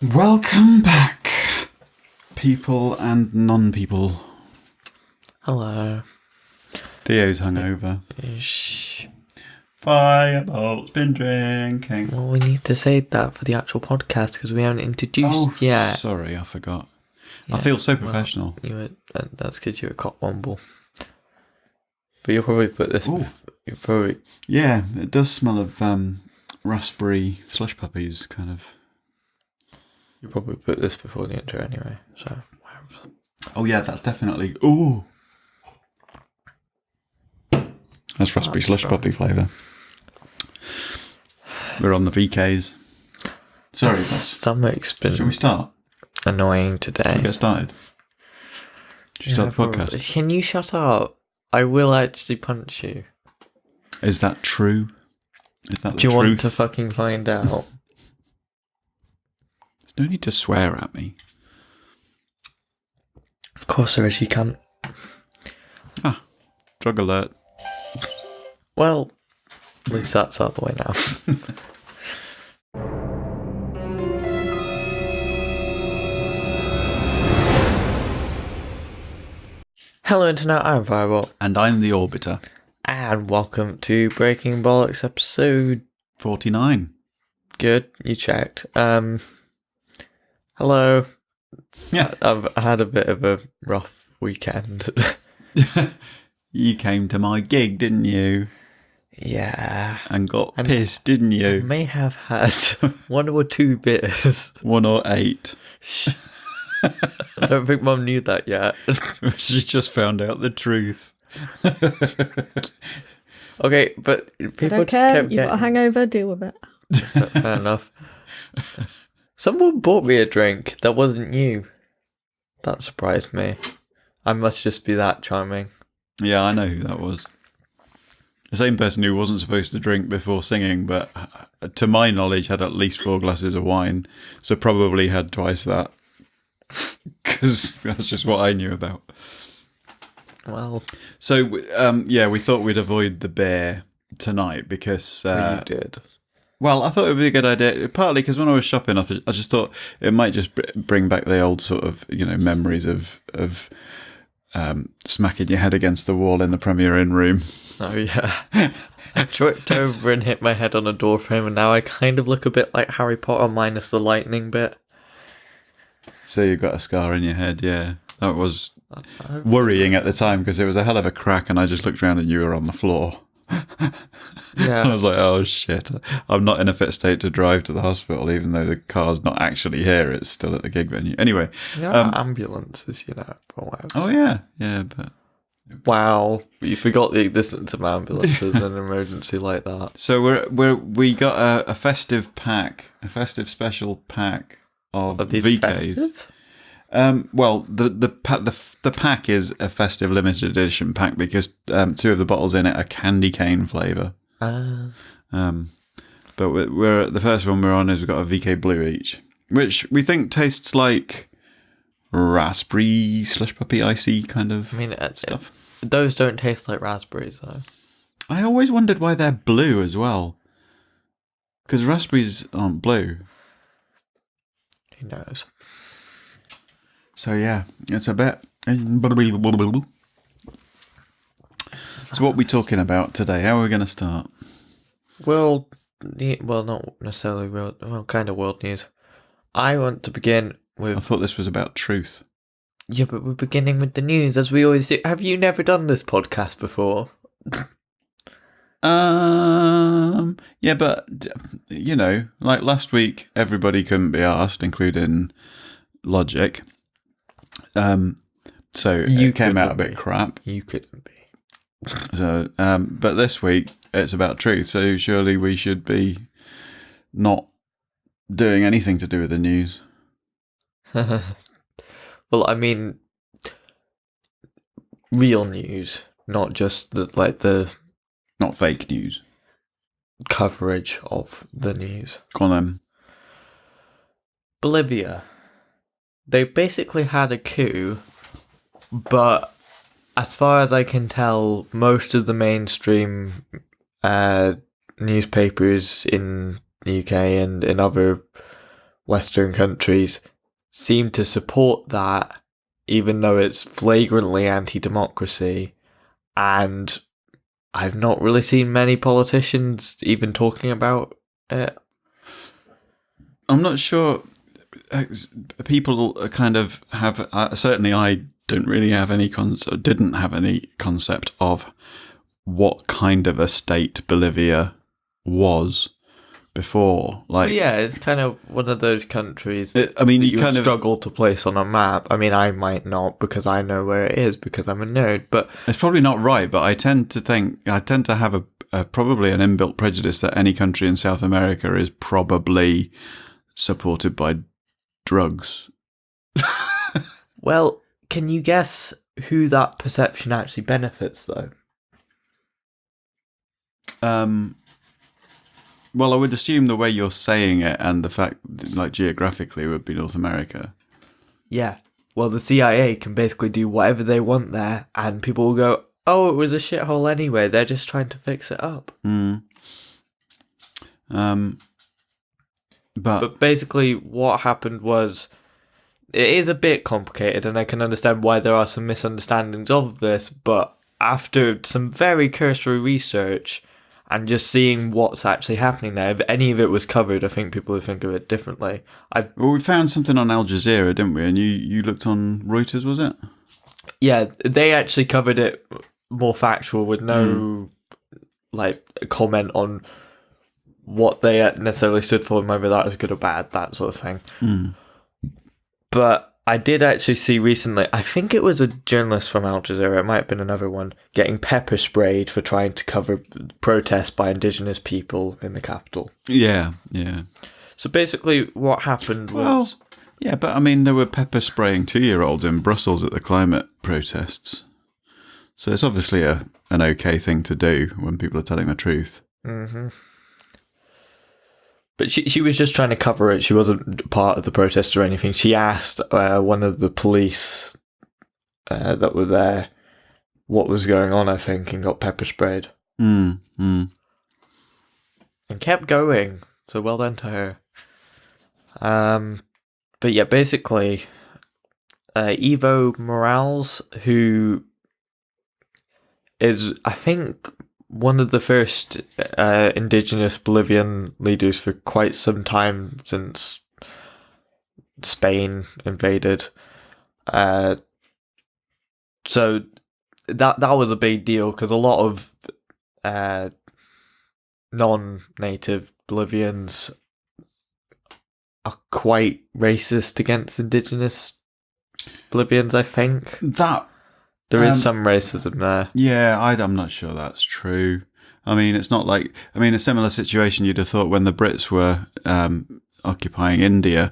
Welcome back, people and non-people. Hello. Theo's hungover. Shh. Firebolt's been drinking. Well, we need to say that for the actual podcast because we haven't introduced yet. Sorry, I forgot. Yeah, I feel so professional. Well, that's because you're a cock womble. But you'll probably put this. Ooh. Yeah, it does smell of raspberry slush puppies, kind of. You probably put this before the intro anyway. So. Oh yeah, that's definitely. Ooh. That's raspberry slush puppy flavour. We're on the VKs. Sorry, that's. Stomach's been. Shall we start? Annoying today. Shall we get started? Should we start the podcast? Can you shut up? I will actually punch you. Is that true? Is that the truth? Do you want to fucking find out? There's no need to swear at me. Of course there is, you can't. Drug alert. Well, at least that's out the way now. Hello Internet, I'm Fireball. And I'm the Orbiter. And welcome to Breaking Bollocks episode 49. Good, you checked. Hello. Yeah. I've had a bit of a rough weekend. You came to my gig, didn't you? Yeah. And got pissed, didn't I you? may have had 1 or 2 beers. 1 or 8. I don't think Mum knew that yet. She just found out the truth. Okay, but people I don't care. You've got a hangover, deal with it. Fair enough. Someone bought me a drink that wasn't you. That surprised me. I must just be that charming. Yeah, I know who that was. The same person who wasn't supposed to drink before singing, but to my knowledge had at least 4 glasses of wine, so probably had twice that. Because that's just what I knew about. Well, so we thought we'd avoid the beer tonight because you did. Well, I thought it would be a good idea. Partly because when I was shopping, I just thought it might just bring back the old sort of memories of smacking your head against the wall in the Premier Inn room. Oh yeah, I tripped over and hit my head on a door frame, and now I kind of look a bit like Harry Potter minus the lightning bit. So you got a scar in your head, yeah. That was worrying at the time because it was a hell of a crack, and I just looked around and you were on the floor. Yeah. I was like, oh shit, I'm not in a fit state to drive to the hospital, even though the car's not actually here, it's still at the gig venue. Anyway. Ambulances, but whatever. Oh yeah, but... Wow, you forgot the existence of ambulances in an emergency like that. So we got a festive pack, a festive special pack of VKs. Festive? Well, the pack is a festive limited edition pack because 2 of the bottles in it are candy cane flavour. But we're the first one we're on is we've got a VK Blue each, which we think tastes like raspberry slush puppy icy kind of stuff. Those don't taste like raspberries though. I always wondered why they're blue as well, because raspberries aren't blue. Who knows? So yeah, it's a bit. So what are we talking about today? How are we going to start? Well, not necessarily kind of world news. I want to begin with... I thought this was about truth. Yeah, but we're beginning with the news, as we always do. Have you never done this podcast before? Yeah, but, like last week, everybody couldn't be asked, including Logic. So it came out a bit crap. You couldn't be. So, but this week, it's about truth, so surely we should be not doing anything to do with the news. Well, I mean, real news, not just the not fake news coverage of the news. Go on then. Bolivia. They basically had a coup, but as far as I can tell, most of the mainstream newspapers in the UK and in other Western countries seem to support that, even though it's flagrantly anti-democracy. And I've not really seen many politicians even talking about it. I'm not sure. People kind of have. Certainly, I don't really have any didn't have any concept of what kind of a state Bolivia was before. Like, yeah, it's kind of one of those countries. You kind of struggle to place on a map. I mean, I might not because I know where it is because I'm a nerd. But it's probably not right. But I tend to have probably an inbuilt prejudice that any country in South America is probably supported by drugs. Well, can you guess who that perception actually benefits, though? Well, I would assume the way you're saying it and the fact, like, geographically would be North America. Yeah. Well, the CIA can basically do whatever they want there, and people will go, oh, it was a shithole anyway. They're just trying to fix it up. But basically what happened was, it is a bit complicated, and I can understand why there are some misunderstandings of this, but after some very cursory research and just seeing what's actually happening there, if any of it was covered, I think people would think of it differently. Well, we found something on Al Jazeera, didn't we? And you looked on Reuters, was it? Yeah, they actually covered it more factual with no comment on what they necessarily stood for and whether that was good or bad, that sort of thing. But I did actually see recently, I think it was a journalist from Al Jazeera, it might have been another one, getting pepper sprayed for trying to cover protests by indigenous people in the capital. Yeah. So basically what happened was... yeah, but I mean, there were pepper spraying 2-year-olds in Brussels at the climate protests. So it's obviously an okay thing to do when people are telling the truth. Mm-hmm. But she was just trying to cover it. She wasn't part of the protest or anything. She asked one of the police that were there what was going on, I think, and got pepper sprayed. And kept going. So well done to her. But yeah, basically, Evo Morales, who is, I think, one of the first indigenous Bolivian leaders for quite some time since Spain invaded. So that was a big deal because a lot of non-native Bolivians are quite racist against indigenous Bolivians, I think. There is some racism there. Yeah, I'm not sure that's true. I mean, it's not like... I mean, a similar situation you'd have thought when the Brits were occupying India,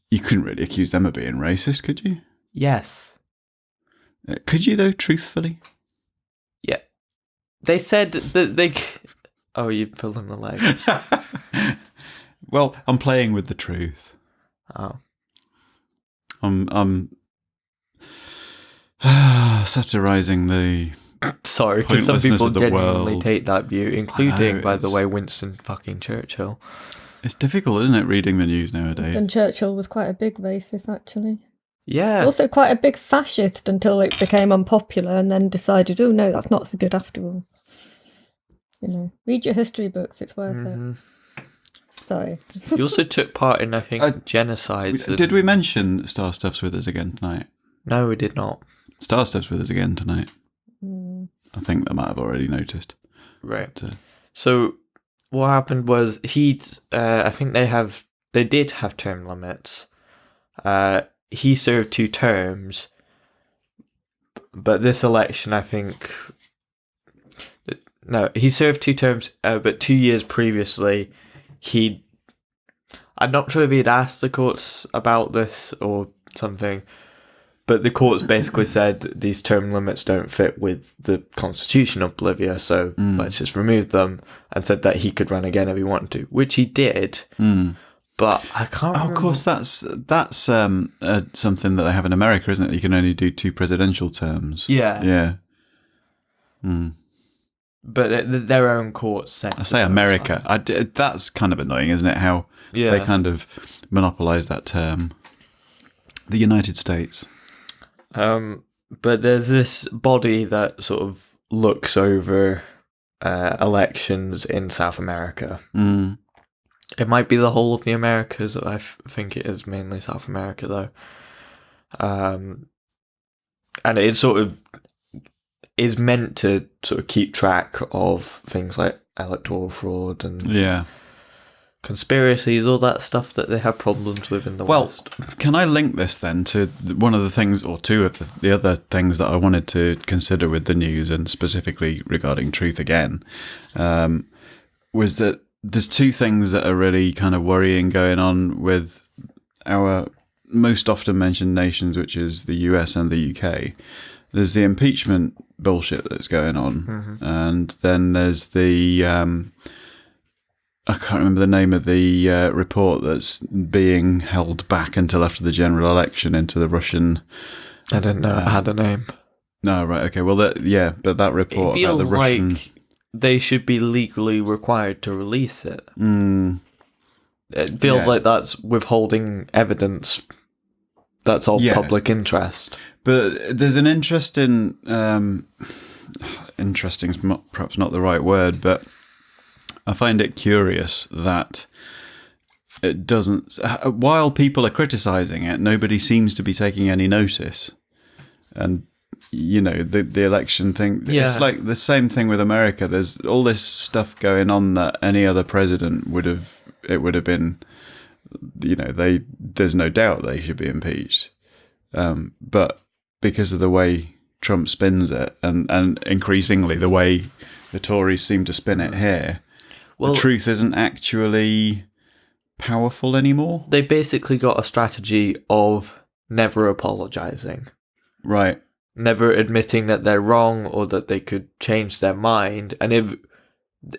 you couldn't really accuse them of being racist, could you? Yes. Could you, though, truthfully? Yeah. They said that they... Oh, you pulled on the leg. Well, I'm playing with the truth. Oh. I'm satirising the... Sorry, because some people of the genuinely world. take that view, including, by the it's- way, Winston fucking Churchill. It's difficult, isn't it, reading the news nowadays? And Churchill was quite a big racist, actually. Yeah. Also quite a big fascist until it became unpopular and then decided, oh no, that's not so good after all. You know, read your history books, it's worth it. Sorry. He also took part in, I think, genocides. Did we mention Star Stuff's with us again tonight? No, we did not. Star Stuff's with us again tonight. I think they might have already noticed. Right. So what happened was I think they did have term limits. He served 2 terms, but this election, I think, no, he served 2 terms, but 2 years previously, I'm not sure if he'd asked the courts about this or something, but the courts basically said these term limits don't fit with the constitution of Bolivia, so let's just remove them, and said that he could run again if he wanted to, which he did. But I can't remember. Of course, that's something that they have in America, isn't it? You can only do 2 presidential terms. Yeah. Yeah. but their own courts sent. I say America. That's kind of annoying, isn't it? How they kind of monopolise that term. The United States. But there's this body that sort of looks over elections in South America. Mm. It might be the whole of the Americas. I think it is mainly South America, though. And it sort of is meant to sort of keep track of things like electoral fraud and conspiracies, all that stuff that they have problems with in the West. Can I link this then to one of the things, or two of the other things that I wanted to consider with the news, and specifically regarding truth again, was that there's two things that are really kind of worrying going on with our most often mentioned nations, which is the US and the UK. There's the impeachment bullshit that's going on, and then there's the I can't remember the name of the report that's being held back until after the general election into the Russian. I didn't know it had a name. No, right, okay. Well, but that report it feels about the Russian. Like they should be legally required to release it. It feels like that's withholding evidence. That's all public interest. But there's an interesting, interesting's perhaps not the right word, but I find it curious that it doesn't. While people are criticising it, nobody seems to be taking any notice. And the election thing. Yeah. It's like the same thing with America. There's all this stuff going on that any other president would have been. There's no doubt they should be impeached. But because of the way Trump spins it, and increasingly the way the Tories seem to spin it here, the truth isn't actually powerful anymore. They basically got a strategy of never apologising. Right. Never admitting that they're wrong or that they could change their mind. And if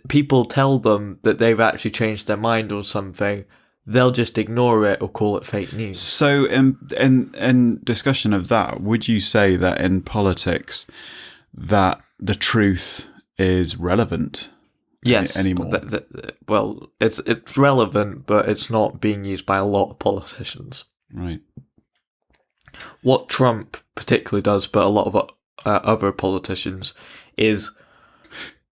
people tell them that they've actually changed their mind or something, they'll just ignore it or call it fake news. So in discussion of that, would you say that in politics that the truth is relevant anymore? Well, it's relevant, but it's not being used by a lot of politicians. Right. What Trump particularly does, but a lot of other politicians, is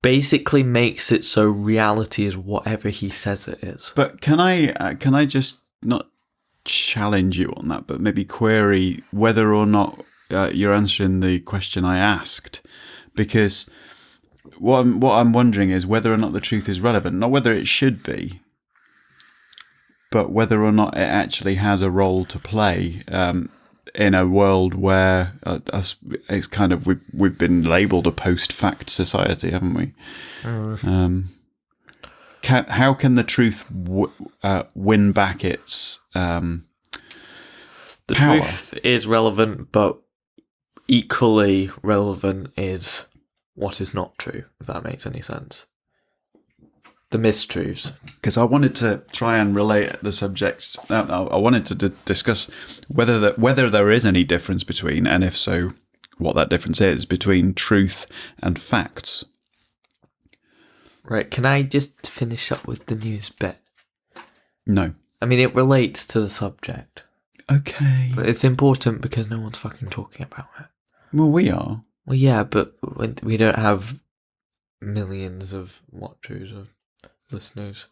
basically makes it so reality is whatever he says it is. But can I just not challenge you on that, but maybe query whether or not you're answering the question I asked? Because what I'm wondering is whether or not the truth is relevant, not whether it should be, but whether or not it actually has a role to play in a world where it's kind of we've been labelled a post-fact society, haven't we? How can the truth win back its the power? Truth is relevant, but equally relevant is what is not true, if that makes any sense. The mistruths. Because I wanted to try and relate the subjects. I wanted to discuss whether there is any difference between, and if so, what that difference is between truth and facts. Right, can I just finish up with the news bit? No. I mean, it relates to the subject. Okay. But it's important because no one's fucking talking about it. Well, we are. Well, yeah, but we don't have millions of watchers or listeners.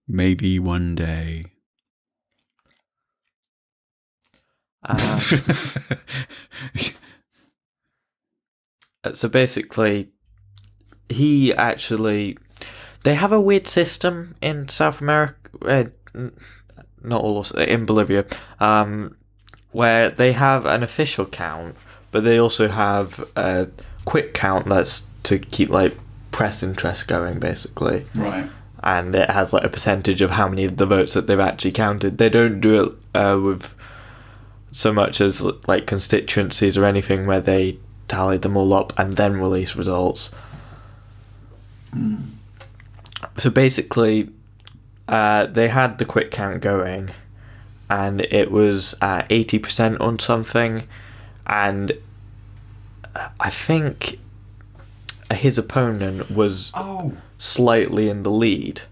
Maybe one day. So basically, they have a weird system in South America, not all of, in Bolivia, where they have an official count, but they also have a quick count that's to keep like press interest going, basically. Right. And it has like a percentage of how many of the votes that they've actually counted. They don't do it with so much as like constituencies or anything where they tally them all up and then release results. So basically, they had the quick count going, and it was at 80% on something, and I think his opponent was Oh, slightly in the lead.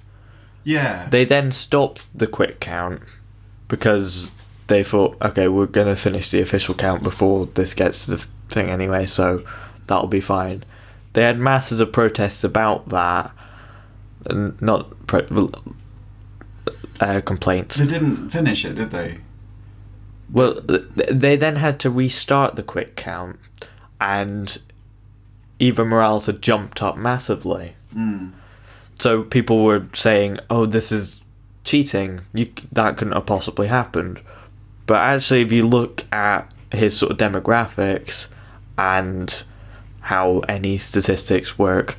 yeah. They then stopped the quick count because they thought, okay, we're going to finish the official count before this gets to the thing anyway, so that'll be fine. They had masses of protests about that, and not complaints. They didn't finish it, did they? Well, they then had to restart the quick count, and Eva Morales had jumped up massively. So people were saying, oh, this is cheating. That couldn't have possibly happened. But actually, if you look at his sort of demographics and how any statistics work,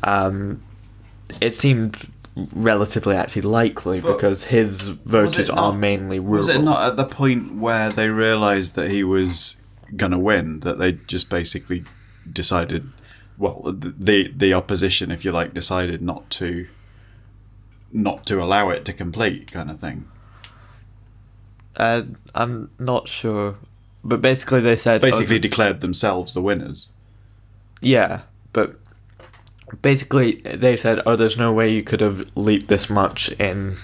it seemed relatively actually likely because his voters are mainly rural. Was it not at the point where they realised that he was going to win that they just basically decided, well, the opposition, if you like, decided not to allow it to complete, kind of thing? I'm not sure, but basically they said Declared themselves the winners. Yeah, but basically they said, oh, there's no way you could have leaked this much in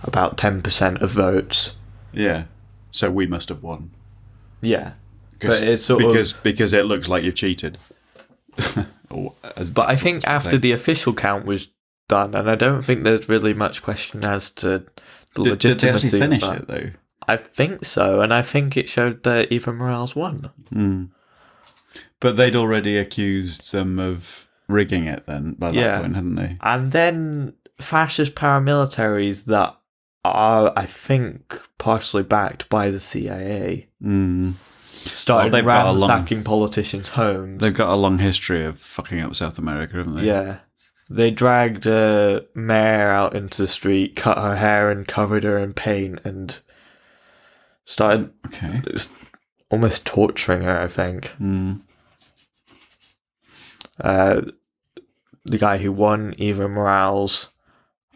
about 10% of votes. Yeah, so we must have won. Yeah, but it's sort because it looks like you've cheated. But I think after the official count was done, and I don't think there's really much question as to the legitimacy. Did they actually finish of that. it though? I think so, and I think it showed that Eva Morales won. But they'd already accused them of rigging it then by that point, hadn't they? And then fascist paramilitaries that are, I think, partially backed by the CIA started ransacking politicians' homes. They've got a long history of fucking up South America, haven't they? Yeah. They dragged a mayor out into the street, cut her hair and covered her in paint, and started almost torturing her, I think. The guy who won, Eva Morales,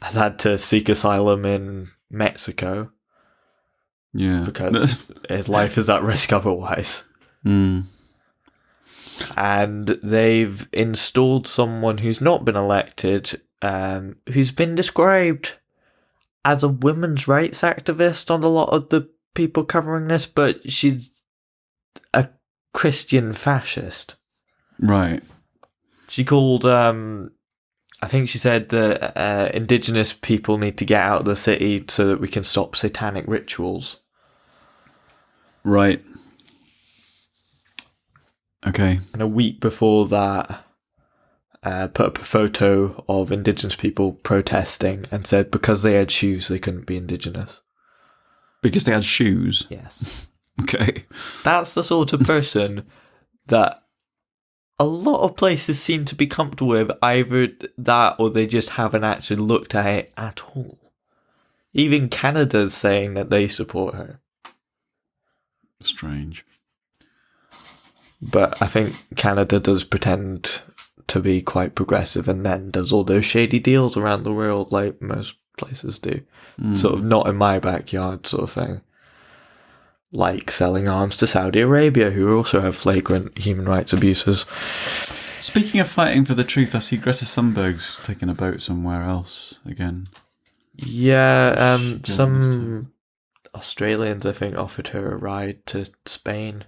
has had to seek asylum in Mexico. Yeah. Because his life is at risk otherwise. And they've installed someone who's not been elected, who's been described as a women's rights activist on a lot of the people covering this, but she's a Christian fascist. Right. She called, I think she said that indigenous people need to get out of the city so that we can stop satanic rituals. Right. Okay. And a week before that, put up a photo of indigenous people protesting and said because they had shoes, they couldn't be indigenous. Because they had shoes? Yes. Okay. That's the sort of person that a lot of places seem to be comfortable with, either that or they just haven't actually looked at it at all. Even Canada's saying that they support her. Strange. But I think Canada does pretend to be quite progressive and then does all those shady deals around the world like most places do. Sort of not in my backyard sort of thing. Like selling arms to Saudi Arabia, who also have flagrant human rights abuses. Speaking of fighting for the truth, I see Greta Thunberg's taking a boat somewhere else again. Yeah, some Australians, I think, offered her a ride to Spain.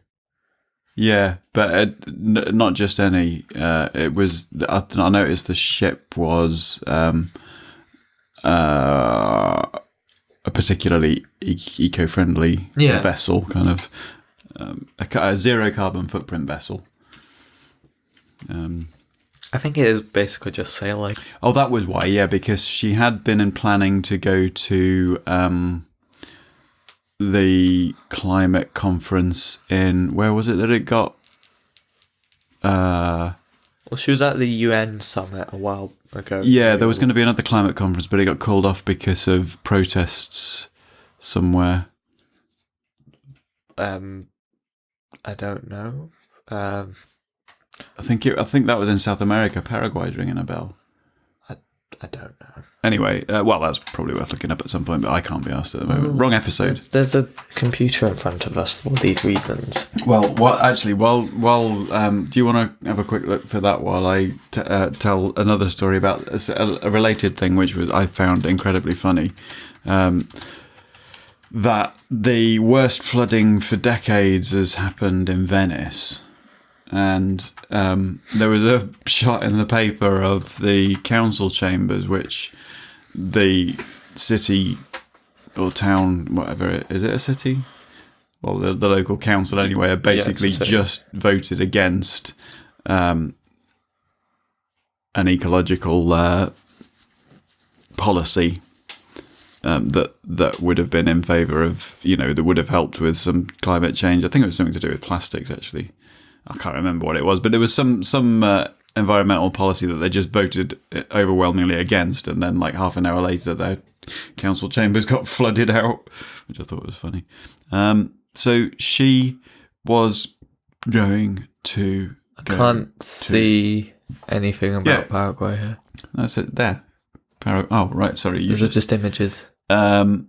Yeah, but not just any. It was. I noticed the ship was a particularly eco-friendly vessel, kind of a zero carbon footprint vessel. I think it is basically just sailing. Oh, that was why. Yeah, because she had been planning to go to the climate conference in, where was it that it got? Well, she was at the UN summit a while ago. Yeah, there was going to be another climate conference, but it got called off because of protests somewhere. I don't know. I think that was in South America. Paraguay's ringing a bell. I I don't know. Anyway, well, that's probably worth looking up at some point, but I can't be asked at the moment. Wrong episode. There's a computer in front of us for these reasons. Well, actually, while do you want to have a quick look for that while I tell another story about a related thing, which I found incredibly funny. That the worst flooding for decades has happened in Venice. And there was a shot in the paper of the council chambers, which the city or town, whatever, is it a city? Well, the local council anyway, have basically just voted against an ecological policy that would have been in favour of, that would have helped with some climate change. I think it was something to do with plastics, actually. I can't remember what it was, but there was some environmental policy that they just voted overwhelmingly against, and then like half an hour later, their council chambers got flooded out, which I thought was funny. So she was going to. I can't see anything about Paraguay here. That's it there. Oh, right. Sorry. Those are just images. Well,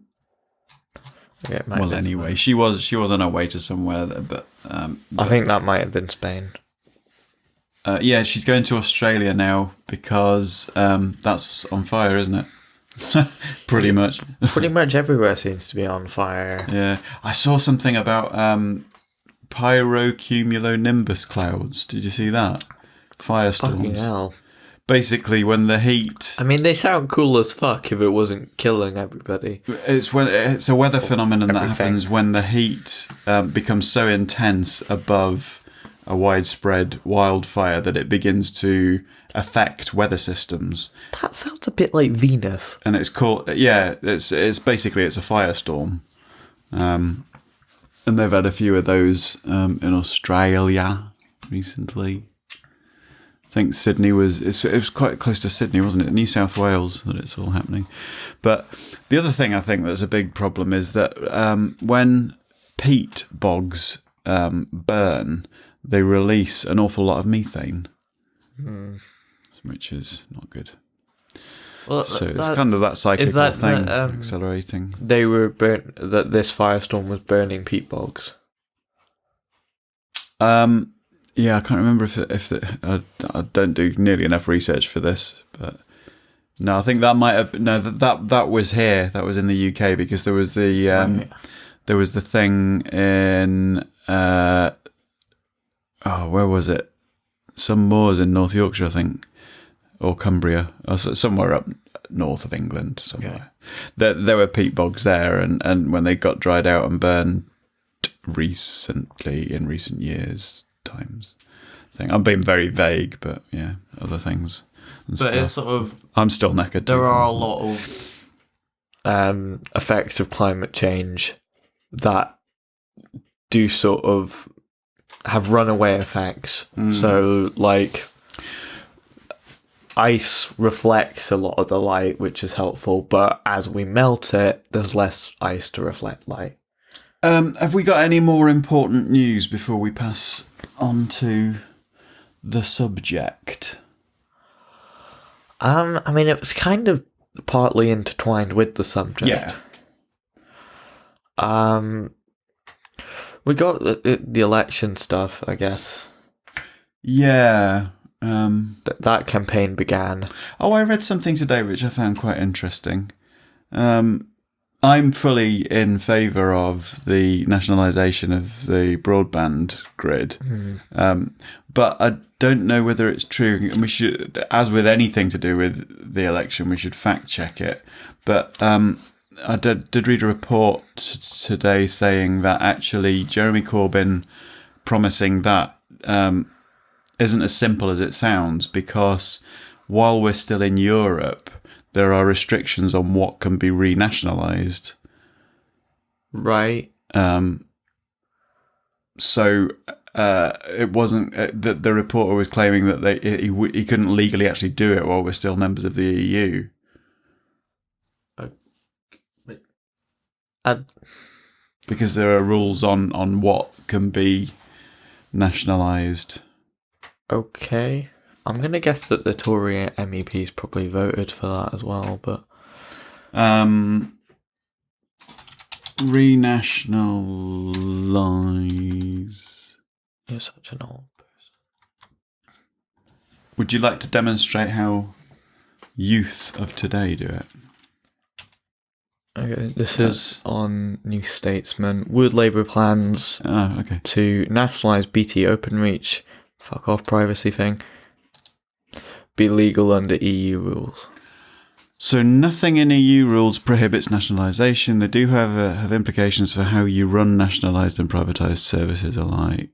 anyway, she was on her way to somewhere, but I think that might have been Spain. Yeah, she's going to Australia now because that's on fire, isn't it? Pretty much. Pretty much everywhere seems to be on fire. Yeah, I saw something about pyrocumulonimbus clouds. Did you see that? Firestorms. Fucking hell. Basically, when the heat... I mean, they sound cool as fuck if it wasn't killing everybody. It's a weather phenomenon that happens when the heat becomes so intense above a widespread wildfire that it begins to affect weather systems. That sounds a bit like Venus. And it's called... Yeah, it's basically, it's a firestorm. And they've had a few of those in Australia recently. I think Sydney it was quite close to Sydney, wasn't it? New South Wales that it's all happening. But the other thing I think that's a big problem is that when peat bogs burn, they release an awful lot of methane, which is not good. Well, so it's kind of that cyclical thing accelerating. They were that this firestorm was burning peat bogs. Yeah, I can't remember I don't do nearly enough research for this, but no, I think that might have that was here. That was in the UK because there was the there was the thing in where was it? Some moors in North Yorkshire, I think, or Cumbria, or somewhere up north of England. Somewhere there were peat bogs there, and when they got dried out and burned in recent years. Times thing. I'm being very vague, but yeah, other things. But it's sort of. I'm still knackered. There are a lot of effects of climate change that do sort of have runaway effects. So, like, ice reflects a lot of the light, which is helpful. But as we melt it, there's less ice to reflect light. Have we got any more important news before we pass on to the subject? I mean, it was kind of partly intertwined with the subject. Yeah. We got the election stuff, I guess. Yeah. That campaign began. Oh, I read something today which I found quite interesting. I'm fully in favour of the nationalisation of the broadband grid, but I don't know whether it's true. And we should, as with anything to do with the election, we should fact check it. But I did read a report today saying that actually Jeremy Corbyn promising that isn't as simple as it sounds, because while we're still in Europe, there are restrictions on what can be renationalised. Right. So it wasn't that the reporter was claiming that he couldn't legally actually do it while we're still members of the EU. Because there are rules on what can be nationalised. Okay. I'm going to guess that the Tory MEPs probably voted for that as well, but... Renationalise. You're such an old person. Would you like to demonstrate how youth of today do it? Okay, this is on New Statesman. Would Labour plans to nationalise BT Openreach, fuck off privacy thing, be legal under EU rules? So nothing in EU rules prohibits nationalisation. They do have implications for how you run nationalised and privatised services alike.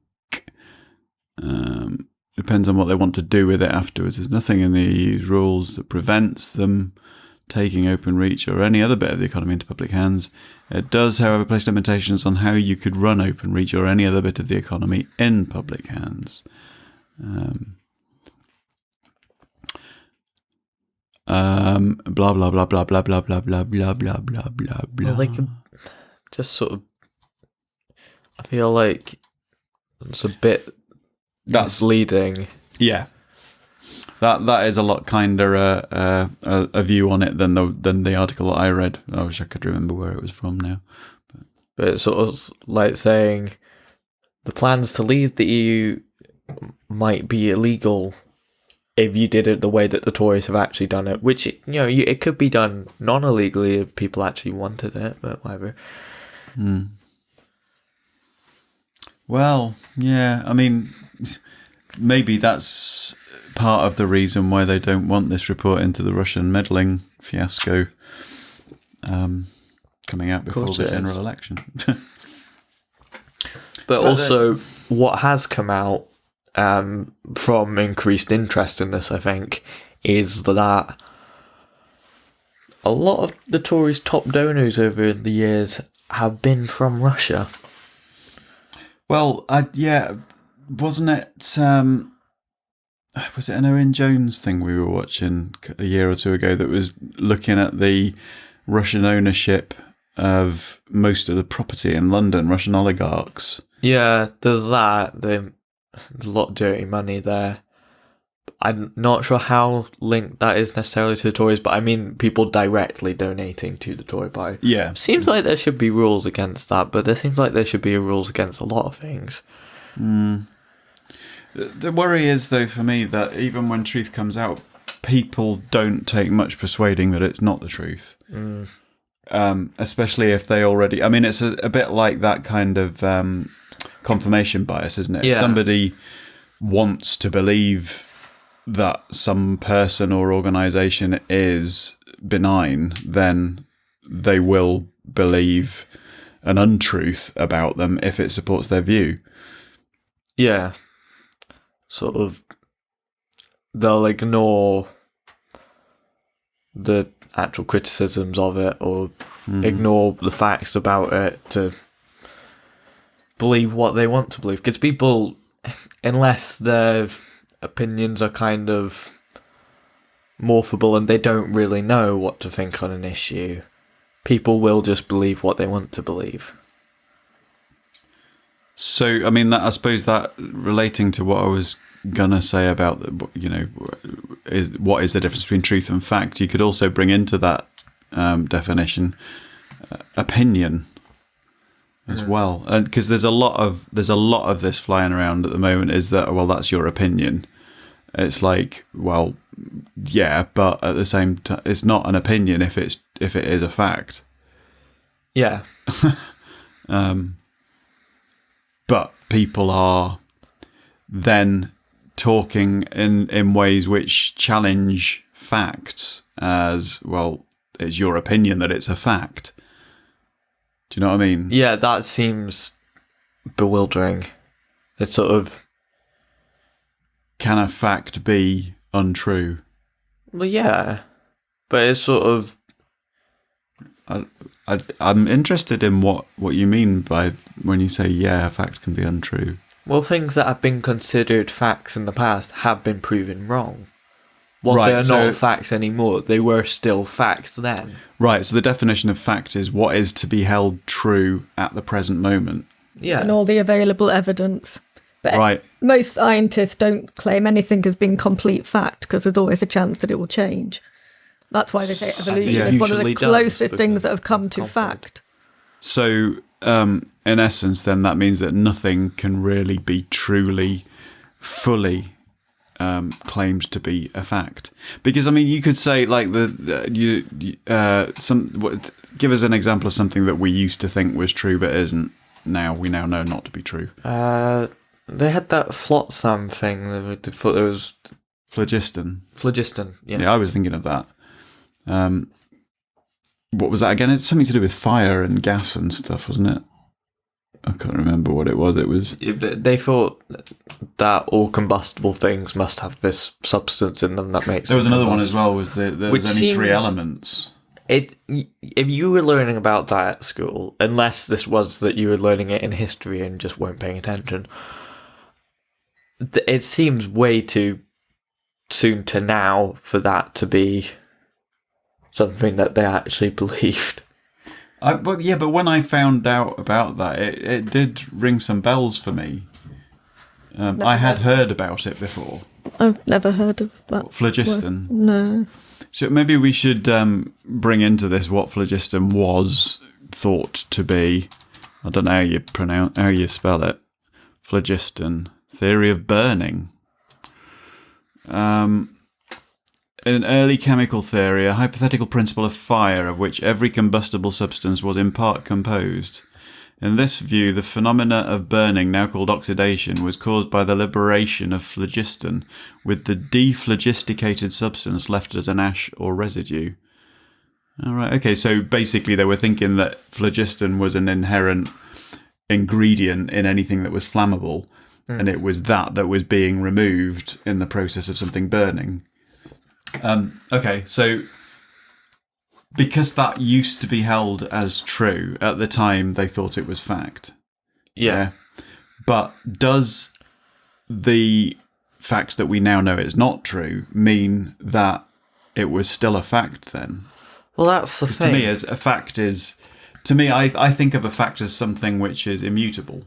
Depends on what they want to do with it afterwards. There's nothing in the EU's rules that prevents them taking Openreach or any other bit of the economy into public hands. It does, however, place limitations on how you could run Openreach or any other bit of the economy in public hands. Blah blah blah blah blah blah blah blah blah blah blah blah blah. Well, they could just sort of. I feel like it's a bit misleading. Yeah, that is a lot kinder a view on it than the article that I read. I wish I could remember where it was from now. But it's sort of like saying the plans to leave the EU might be illegal if you did it the way that the Tories have actually done it, which, it could be done non-illegally if people actually wanted it, but whatever. Well, yeah, I mean, maybe that's part of the reason why they don't want this report into the Russian meddling fiasco coming out before the general election. But also, what has come out from increased interest in this, I think, is that a lot of the Tories' top donors over the years have been from Russia. Well, wasn't it? Was it an Owen Jones thing we were watching a year or two ago that was looking at the Russian ownership of most of the property in London, Russian oligarchs? Yeah, there's that. There's a lot of dirty money there. I'm not sure how linked that is necessarily to the Tories, but I mean people directly donating to the Tory party. Yeah. Seems like there should be rules against that, but there seems like there should be rules against a lot of things. The worry is, though, for me, that even when truth comes out, people don't take much persuading that it's not the truth. Especially if they already... I mean, it's a bit like that kind of confirmation bias, isn't it? Yeah. If somebody wants to believe that some person or organisation is benign, then they will believe an untruth about them if it supports their view. Yeah. Sort of, they'll ignore the actual criticisms of it or ignore the facts about it to believe what they want to believe. Because people, unless their opinions are kind of morphable and they don't really know what to think on an issue, people will just believe what they want to believe. So, I mean, I suppose that relating to what I was gonna say about, what is the difference between truth and fact? You could also bring into that definition opinion as well, and because there's a lot of this flying around at the moment. Is that, well, that's your opinion? It's like, well, yeah, but at the same time, it's not an opinion if it is a fact. Yeah. But people are then talking in ways which challenge facts as, well, it's your opinion that it's a fact. Do you know what I mean? Yeah, that seems bewildering. It's sort of... Can a fact be untrue? Well, yeah. But it's sort of... I'm interested in what you mean by when you say, yeah, a fact can be untrue. Well, things that have been considered facts in the past have been proven wrong. Whilst they are not facts anymore, they were still facts then. Right, so the definition of fact is what is to be held true at the present moment. Yeah. And all the available evidence But Right. most scientists don't claim anything as being complete fact because there's always a chance that it will change. That's why they say evolution Yeah. is one of the Usually does, closest things because that have come it's to compound. fact. So, in essence, then that means that nothing can really be truly, fully claimed to be a fact. Because I mean, you could say like give us an example of something that we used to think was true but isn't. We now know not to be true. They had that flotsam thing. They thought it was Phlogiston. phlogiston. Yeah. Yeah, I was thinking of that. What was that again? It's something to do with fire and gas and stuff, wasn't it? I can't remember what it was. It was. They thought that all combustible things must have this substance in them that makes. There was them another one combust. as well. Was there's Which only three seems- elements? If you were learning about that at school, unless this was that you were learning it in history and just weren't paying attention, it seems way too soon to now for that to be something that they actually believed. But when I found out about that, it did ring some bells for me. I had heard about it before. I've never heard of that. Phlogiston. No. So maybe we should bring into this what phlogiston was thought to be. I don't know how you spell it. Phlogiston, theory of burning. In an early chemical theory, a hypothetical principle of fire of which every combustible substance was in part composed. In this view, the phenomena of burning, now called oxidation, was caused by the liberation of phlogiston, with the dephlogisticated substance left as an ash or residue. All right, okay, so basically they were thinking that phlogiston was an inherent ingredient in anything that was flammable, and it was that was being removed in the process of something burning. Okay, so because that used to be held as true at the time, they thought it was fact. Yeah. But does the fact that we now know it's not true mean that it was still a fact then? Well, that's the thing. To me, a fact is... To me, I think of a fact as something which is immutable.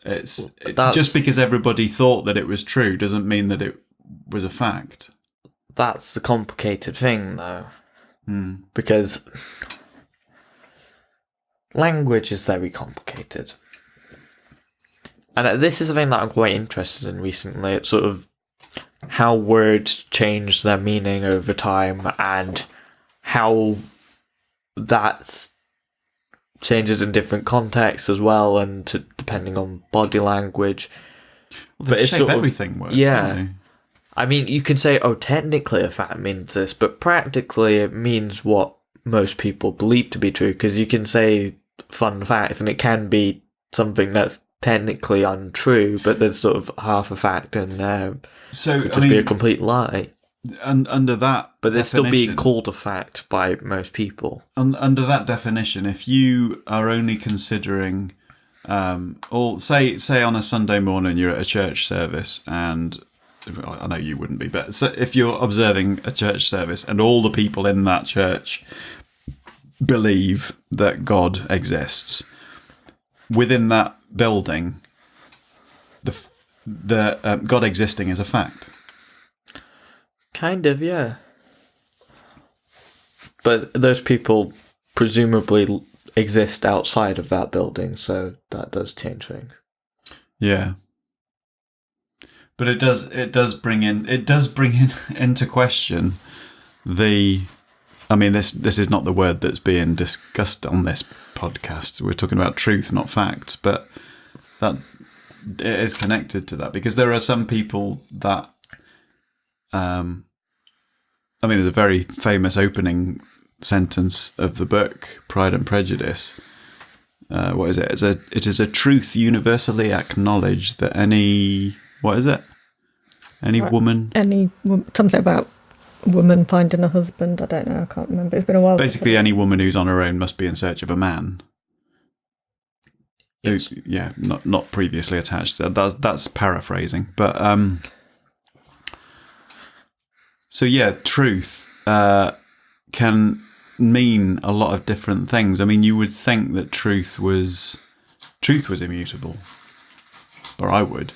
Just because everybody thought that it was true doesn't mean that it was a fact. That's the complicated thing, though. Because language is very complicated. And this is something that I'm quite interested in recently. It's sort of how words change their meaning over time and how that changes in different contexts as well, and depending on body language. Well, they it's shape sort of- everything works, yeah. don't they? I mean, you can say, oh, technically a fact means this, but practically it means what most people believe to be true, because you can say fun facts and it can be something that's technically untrue, but there's sort of half a fact in there. So, Could just be a complete lie. Under that But it's still being definition- called a fact by most people. Under that definition, if you are only considering, or say on a Sunday morning you're at a church service, and I know you wouldn't be, but so if you're observing a church service and all the people in that church believe that God exists, within that building, the God existing is a fact. Kind of, yeah. But those people presumably exist outside of that building, so that does change things. Yeah. But it does bring in into question the... I mean, this is not the word that's being discussed on this podcast. We're talking about truth, not facts, but that it is connected to that, because there are some people that... I mean, there's a very famous opening sentence of the book, Pride and Prejudice. What is it? It is a truth universally acknowledged that any... What is it? Any woman... Something about a woman finding a husband. I don't know. I can't remember. It's been a while. Basically, any woman who's on her own must be in search of a man. Yes. Who's, not previously attached. That's paraphrasing. But, so yeah, truth can mean a lot of different things. I mean, you would think that truth was immutable. or I would.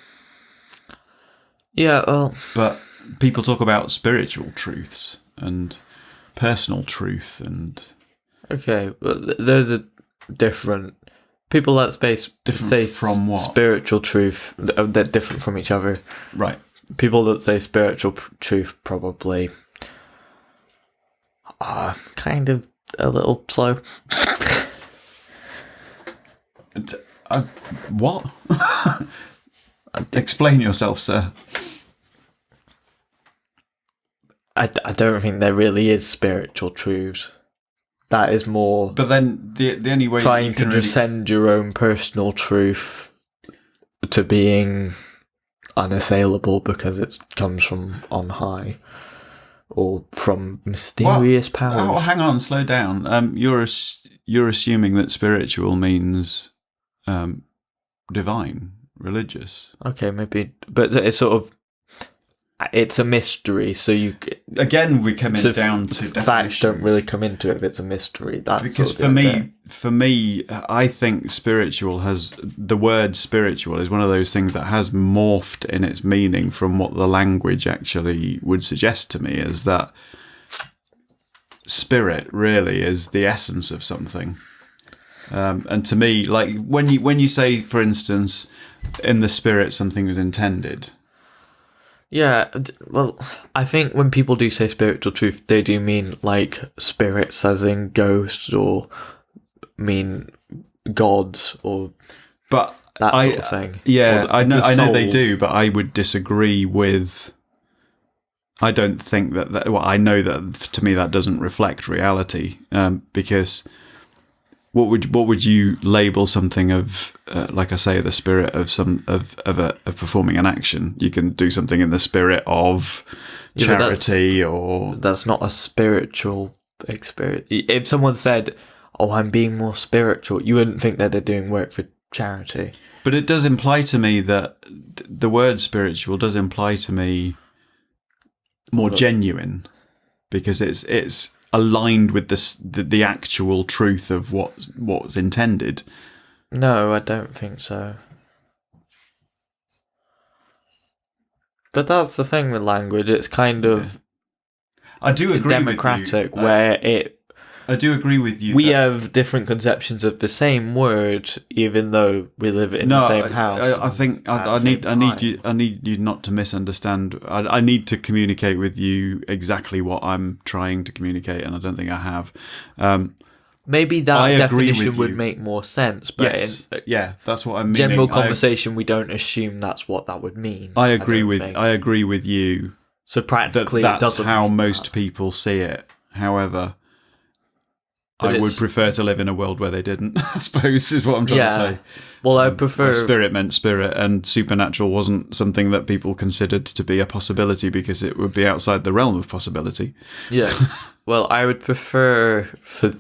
Yeah, well, But people talk about spiritual truths and personal truth, and okay, but there's a different people that say from what? spiritual truth. They're different from each other. right. People that say spiritual truth probably are kind of a little slow. What? Explain yourself, sir. I don't think there really is spiritual truths. That is more But then the only way trying you to can really... transcend your own personal truth to being unassailable because it comes from on high or from mysterious powers. Oh, hang on, slow down. You're assuming that spiritual means divine, religious. Okay, maybe, but it's sort of it's a mystery. So Again, we come in down to facts definitions. don't really come into it if it's a mystery. That's Because sort of the idea. for me, I think spiritual has the word spiritual is one of those things that has morphed in its meaning from what the language actually would suggest to me, is that spirit really is the essence of something. And to me, like when you say, for instance, in the spirit something was intended. Yeah, well, I think when people do say spiritual truth, they do mean like spirits as in ghosts, or mean gods, or But that sort of thing. Yeah, Or I know they soul. do, but I would disagree with. I don't think that. Well, I know that to me that doesn't reflect reality, because what would you label something of? Like I say, the spirit of of performing an action. You can do something in the spirit of charity, or That's not a spiritual experience. If someone said, "Oh, I'm being more spiritual," you wouldn't think that they're doing work for charity. but it does imply to me that the word spiritual does imply to me more genuine, because it's aligned with the actual truth of what's intended. No, I don't think so. But that's the thing with language. It's kind of I do agree democratic, with you. where I do agree with you. we have different conceptions of the same word, even though we live in the same house. I think I need you not to misunderstand. I need to communicate with you exactly what I'm trying to communicate, and I don't think I have. Maybe that I agree definition with would you. make more sense, but Yes, in yeah, that's what I mean. general conversation, we don't assume that's what that would mean. I agree don't with think. I agree with you. So practically, it That's doesn't how mean most that. people see it. However, But I would it's- prefer to live in a world where they didn't, I suppose, is what I'm trying to say. Well, I Where prefer. spirit meant spirit, and supernatural wasn't something that people considered to be a possibility because it would be outside the realm of possibility. Yeah. Well, I would prefer for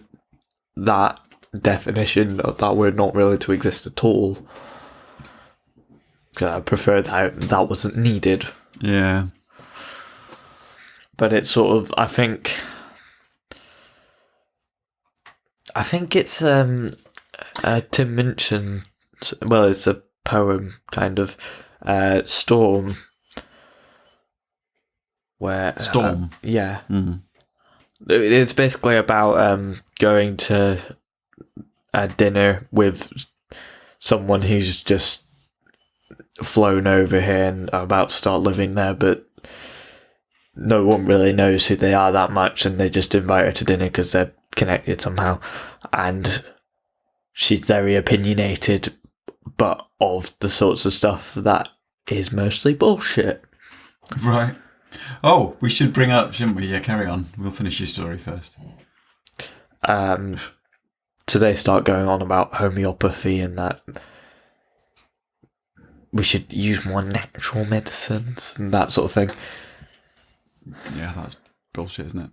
that definition of that word not really to exist at all. 'Cause I prefer that wasn't needed. Yeah. But it's sort of, I think it's Tim Minchin. Well, it's a poem kind of, Storm, where Storm. yeah, Mm. it's basically about going to a dinner with someone who's just flown over here and are about to start living there, but no one really knows who they are that much, and they just invite her to dinner because they're connected somehow, and she's very opinionated, but of the sorts of stuff that is mostly bullshit. Right. Oh, we should bring up, shouldn't we? Yeah, carry on. We'll finish your story first. So they start going on about homeopathy and that we should use more natural medicines and that sort of thing. Yeah, that's bullshit, isn't it?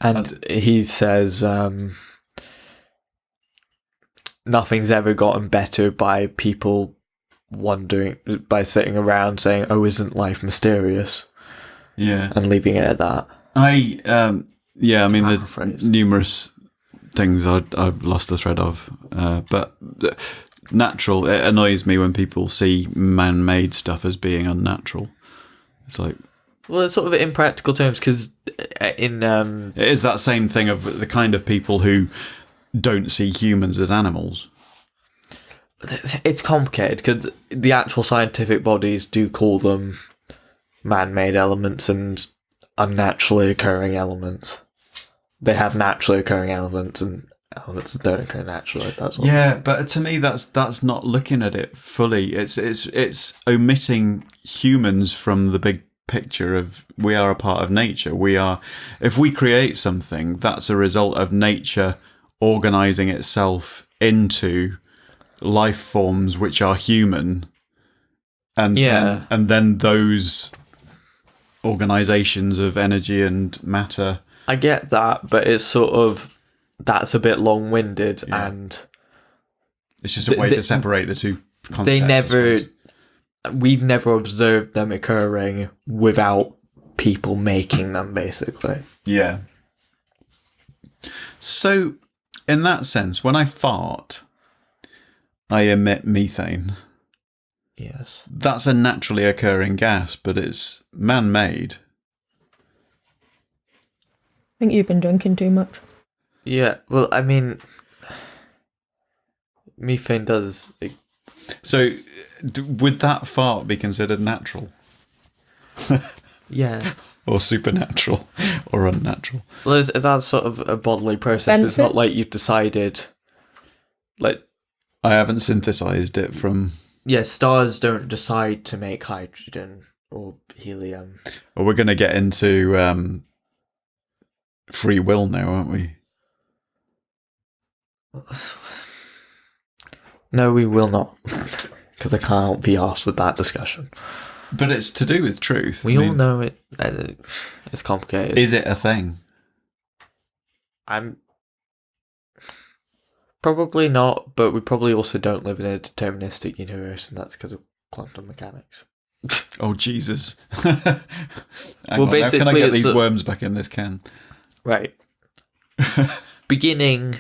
And he says nothing's ever gotten better by people wondering, by sitting around saying, "Oh, isn't life mysterious?" Yeah. and leaving it at that. I mean, there's Paraphrase. numerous things I've lost the thread of, but natural. It annoys me when people see man-made stuff as being unnatural. It's like, well, it's sort of in practical terms, because in it is that same thing of the kind of people who don't see humans as animals. it's complicated, because the actual scientific bodies do call them man-made elements and unnaturally occurring elements. They have naturally occurring elements and elements that don't occur naturally. That's what. Yeah, but to me, that's not looking at it fully. It's omitting humans from the big picture of we are a part of nature. If we create something, that's a result of nature organizing itself into life forms which are human, and then those organizations of energy and matter. I get that, but it's sort of, that's a bit long-winded, and it's just a way to separate the two concepts. We've never observed them occurring without people making them, basically. Yeah. So, in that sense, when I fart, I emit methane. Yes. That's a naturally occurring gas, but it's man-made. I think you've been drinking too much. Yeah, well, I mean, methane does. So, would that fart be considered natural? Yeah. Or supernatural? Or unnatural? Well, that's sort of a bodily process. Benefit? It's not like you've decided. Like, I haven't synthesized it from... yeah, stars don't decide to make hydrogen or helium. Well, we're going to get into free will now, aren't we? No, we will not. Because I can't be asked with that discussion. But it's to do with truth. We all know it. It's complicated. Is it a thing? I'm probably not, but we probably also don't live in a deterministic universe, and that's because of quantum mechanics. Oh, Jesus. Well, Now, can I basically, get it's these a- worms back in this can? Right. Beginning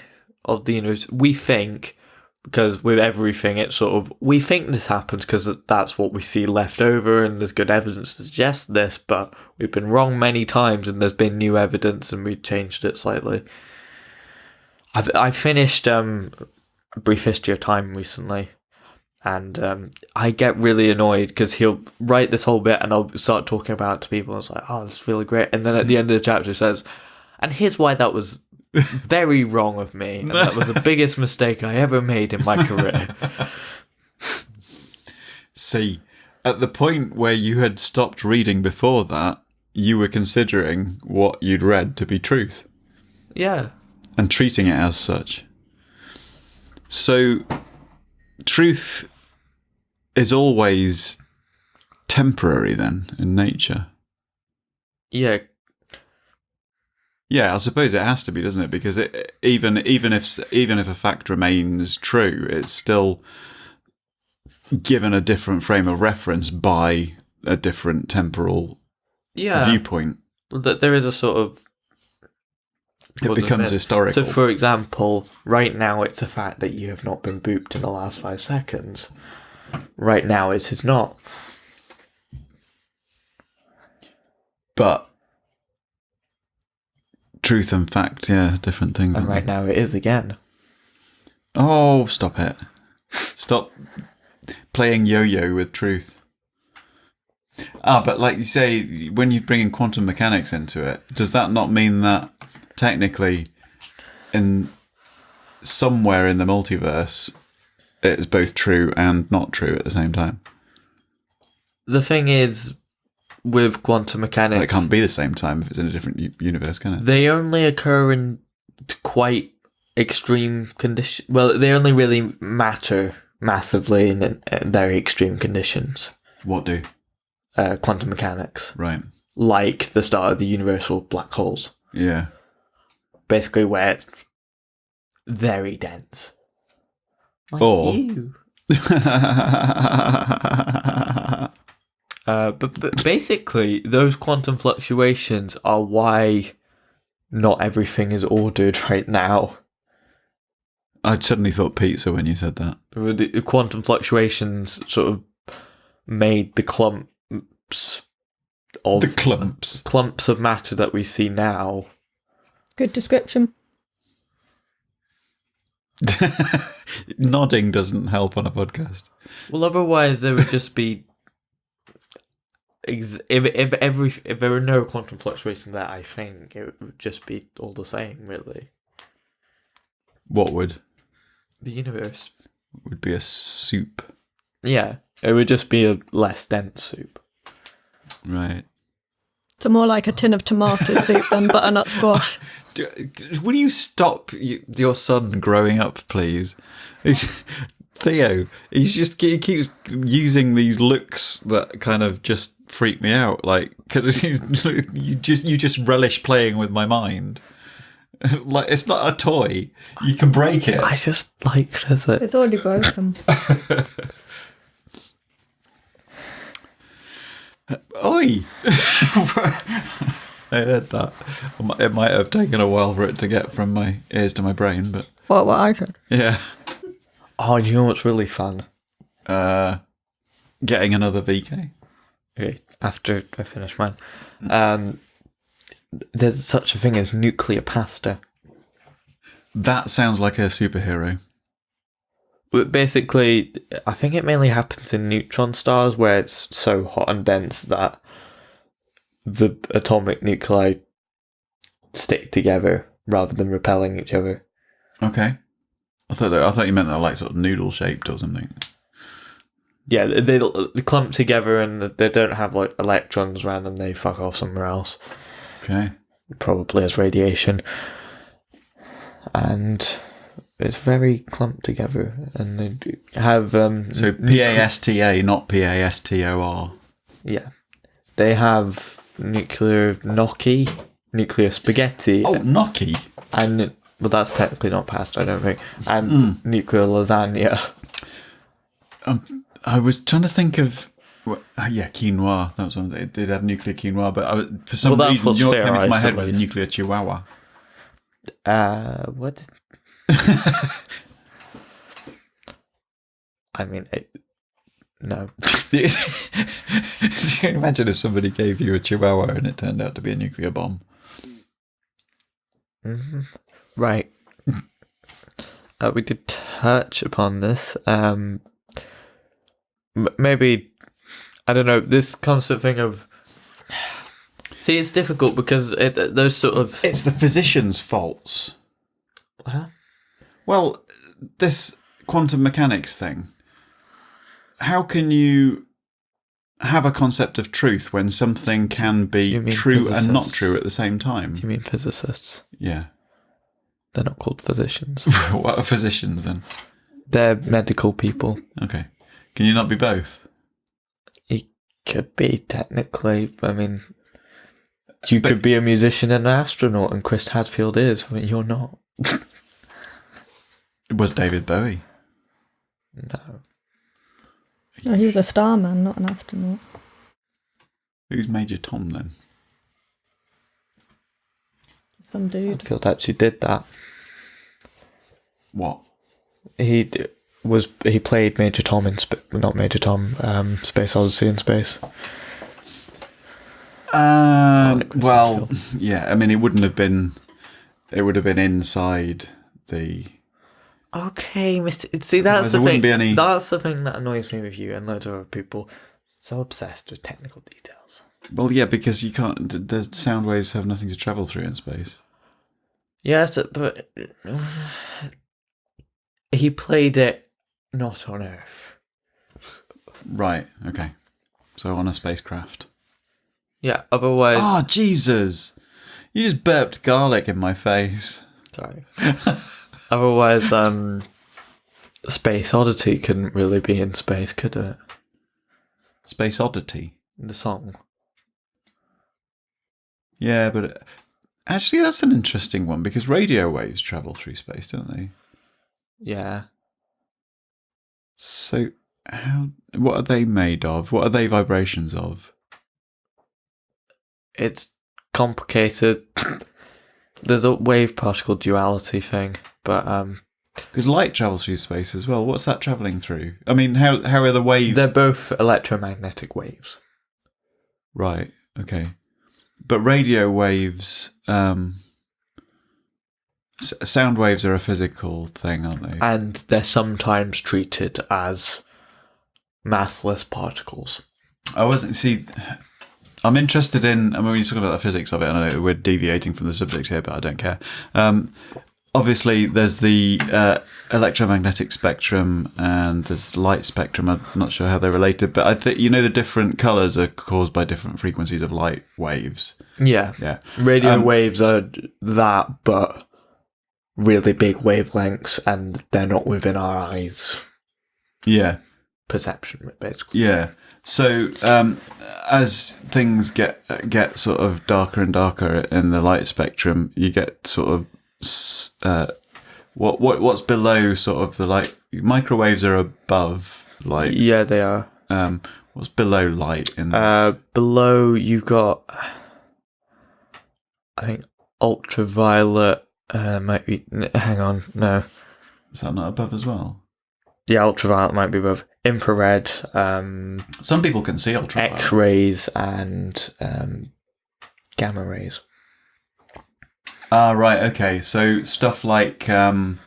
of the universe, we think, because with everything, it's sort of, we think this happens because that's what we see left over, and there's good evidence to suggest this, but we've been wrong many times, and there's been new evidence, and we've changed it slightly. I finished A Brief History of Time recently, and I get really annoyed because he'll write this whole bit, and I'll start talking about it to people, and it's like, oh, that's really great, and then at the end of the chapter it says, and here's why that was very wrong of me, and that was the biggest mistake I ever made in my career. See, at the point where you had stopped reading before that, you were considering what you'd read to be truth. Yeah. And treating it as such. So, truth is always temporary then, in nature. Yeah. Yeah, I suppose it has to be, doesn't it? Because even if a fact remains true, it's still given a different frame of reference by a different temporal viewpoint. There is a sort of... It becomes historical. So, for example, right now it's a fact that you have not been booped in the last 5 seconds. Right now it is not. But truth and fact, yeah, different things. And right now it is again. Oh, stop it. Stop playing yo-yo with truth. But like you say, when you bring in quantum mechanics into it, does that not mean that technically in somewhere in the multiverse it's both true and not true at the same time? The thing is, with quantum mechanics... Well, it can't be the same time if it's in a different universe, can it? They only occur in quite extreme conditions. Well, they only really matter massively in very extreme conditions. What do? Quantum mechanics. Right. Like the start of the universal black holes. Yeah. Basically where it's very dense. Like Or... you. But basically, those quantum fluctuations are why not everything is ordered right now. I'd suddenly thought pizza when you said that. The quantum fluctuations sort of made the clumps of matter that we see now. Good description. Nodding doesn't help on a podcast. Well, otherwise there would just be if there were no quantum fluctuations there, I think it would just be all the same, really. What would? The universe Would be a soup. Yeah, it would just be a less dense soup. Right. So more like a tin of tomato soup than butternut squash. Will you stop your son growing up, please? Theo, he keeps using these looks that kind of just freak me out. Like, cause you just relish playing with my mind. Like, it's not a toy. You can break it. I just like it. It's already broken. Oi! I heard that. It might have taken a while for it to get from my ears to my brain, but What I said? yeah. Oh, you know what's really fun? Getting another VK. Okay, after I finish mine. There's such a thing as nuclear pasta. That sounds like a superhero. But basically, I think it mainly happens in neutron stars where it's so hot and dense that the atomic nuclei stick together rather than repelling each other. Okay. I thought you meant they're like sort of noodle shaped or something. Yeah, they clump together and they don't have like electrons around them. They fuck off somewhere else. Okay. Probably as radiation. And it's very clumped together. And they have... So PASTA, not PASTOR. Yeah. They have nuclear gnocchi, nuclear spaghetti. Oh, gnocchi? And... Well, that's technically not pasta, I don't think. And nuclear lasagna. I was trying to think of... quinoa. That was one. They did have nuclear quinoa, but for some reason, what came into my head was a nuclear chihuahua. What? I mean, no. Imagine if somebody gave you a chihuahua and it turned out to be a nuclear bomb. Mm-hmm. Right. We did touch upon this. Maybe, I don't know, this constant thing of... See, it's difficult because those sort of... It's the physicians' faults. Huh? Well, this quantum mechanics thing, how can you have a concept of truth when something can be true physicists? And not true at the same time? Do you mean physicists? Yeah. They're not called physicians. What are physicians then? They're medical people. Okay. Can you not be both? You could be, technically. I mean, you could be a musician and an astronaut, and Chris Hadfield is, but you're not. It was David Bowie. No. No, he was a starman, not an astronaut. Who's Major Tom then? Some dude. Hadfield actually did that. What? He played Major Tom in not Major Tom, Space Odyssey in space. Well, yeah. I mean, it would have been inside the. Okay, Mr. See, that's There the wouldn't thing. be any- That's the thing that annoys me with you and loads of other people. So obsessed with technical details. Well, yeah, because you can't. The sound waves have nothing to travel through in space. Yes, but he played it not on Earth. Right. Okay. So on a spacecraft. Yeah. Otherwise, Oh, Jesus! You just burped garlic in my face. sorry. Otherwise, Space Oddity couldn't really be in space, could it? Space Oddity. The song. Yeah, but actually, that's an interesting one because radio waves travel through space, don't they? Yeah. So, what are they made of? What are they vibrations of? It's complicated. There's a wave particle duality thing, but Because light travels through space as well. What's that travelling through? I mean, how are the waves? They're both electromagnetic waves. Right. Okay. But radio waves, sound waves are a physical thing, aren't they? And they're sometimes treated as massless particles. I'm interested in, I mean, we're talking about the physics of it, and I know we're deviating from the subject here, but I don't care. Obviously, there's the electromagnetic spectrum and there's the light spectrum. I'm not sure how they're related, but I think the different colours are caused by different frequencies of light waves. Yeah. Yeah. Radio waves are that, but really big wavelengths, and they're not within our eyes. Yeah. Perception, basically. Yeah. So as things get sort of darker and darker in the light spectrum, you get sort of what's below sort of the light. Microwaves are above light. Yeah, they are. What's below light in below you got, I think, ultraviolet. Might be. Hang on, no. Is that not above as well? Yeah, ultraviolet might be above. Infrared. Some people can see ultraviolet. X-rays and gamma rays. Ah, right. Okay. So stuff like the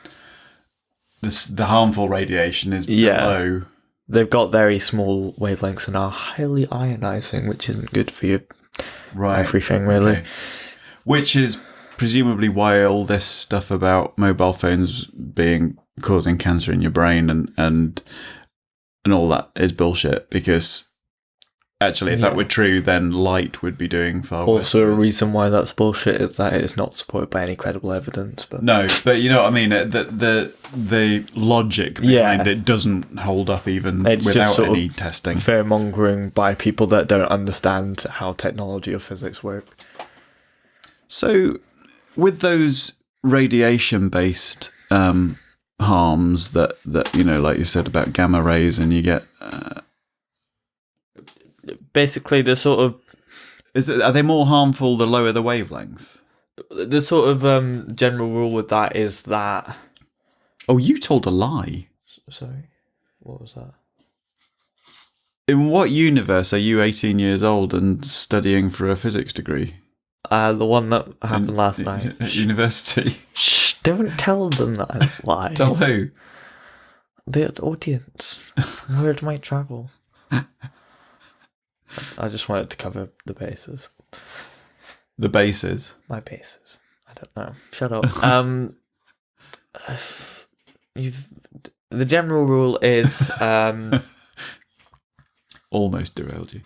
harmful radiation is below. They've got very small wavelengths and are highly ionizing, which isn't good for you. Right. Everything, really. Okay. Which is presumably why all this stuff about mobile phones causing cancer in your brain and all that is bullshit, because actually if that were true, then light would be doing far worse. Also, a reason why that's bullshit is that it is not supported by any credible evidence. But no, but you know what I mean. The logic behind it doesn't hold up even it's without just sort any of testing. Fear-mongering by people that don't understand how technology or physics work. So, with those radiation-based harms that like you said about gamma rays, and you get basically the sort of are they more harmful the lower the wavelength? The sort of general rule with that is that. Oh, you told a lie. Sorry, what was that? In what universe are you 18 years old and studying for a physics degree? The one that happened last night. At university. Shh, don't tell them that lie. Tell who? The audience. Word might travel. I just wanted to cover the bases. The bases? My bases. I don't know. Shut up. The general rule is almost derailed you.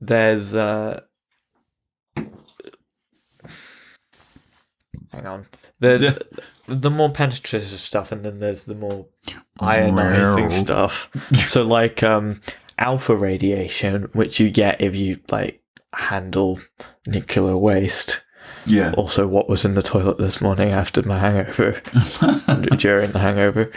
There's hang on. There's the more penetrative stuff, and then there's the more ionizing stuff. So like alpha radiation, which you get if you like handle nuclear waste. Yeah. Also, what was in the toilet this morning after my hangover, during the hangover.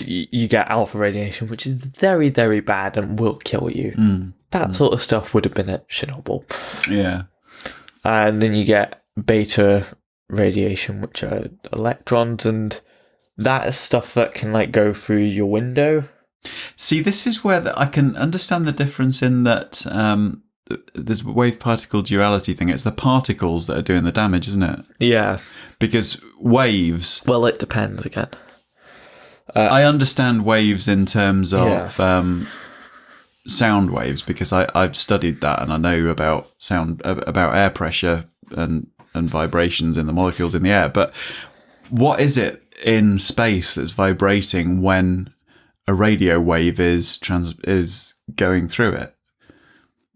You get alpha radiation, which is very, very bad and will kill you. That sort of stuff would have been at Chernobyl. Yeah. And then you get beta radiation, which are electrons, and that is stuff that can like go through your window. See, this is where I can understand the difference in that there's wave-particle duality thing. It's the particles that are doing the damage, isn't it? Yeah. Because waves... Well, it depends again. I understand waves in terms of sound waves, because I've studied that and I know about sound, about air pressure and vibrations in the molecules in the air. But what is it in space that's vibrating when a radio wave is going through it,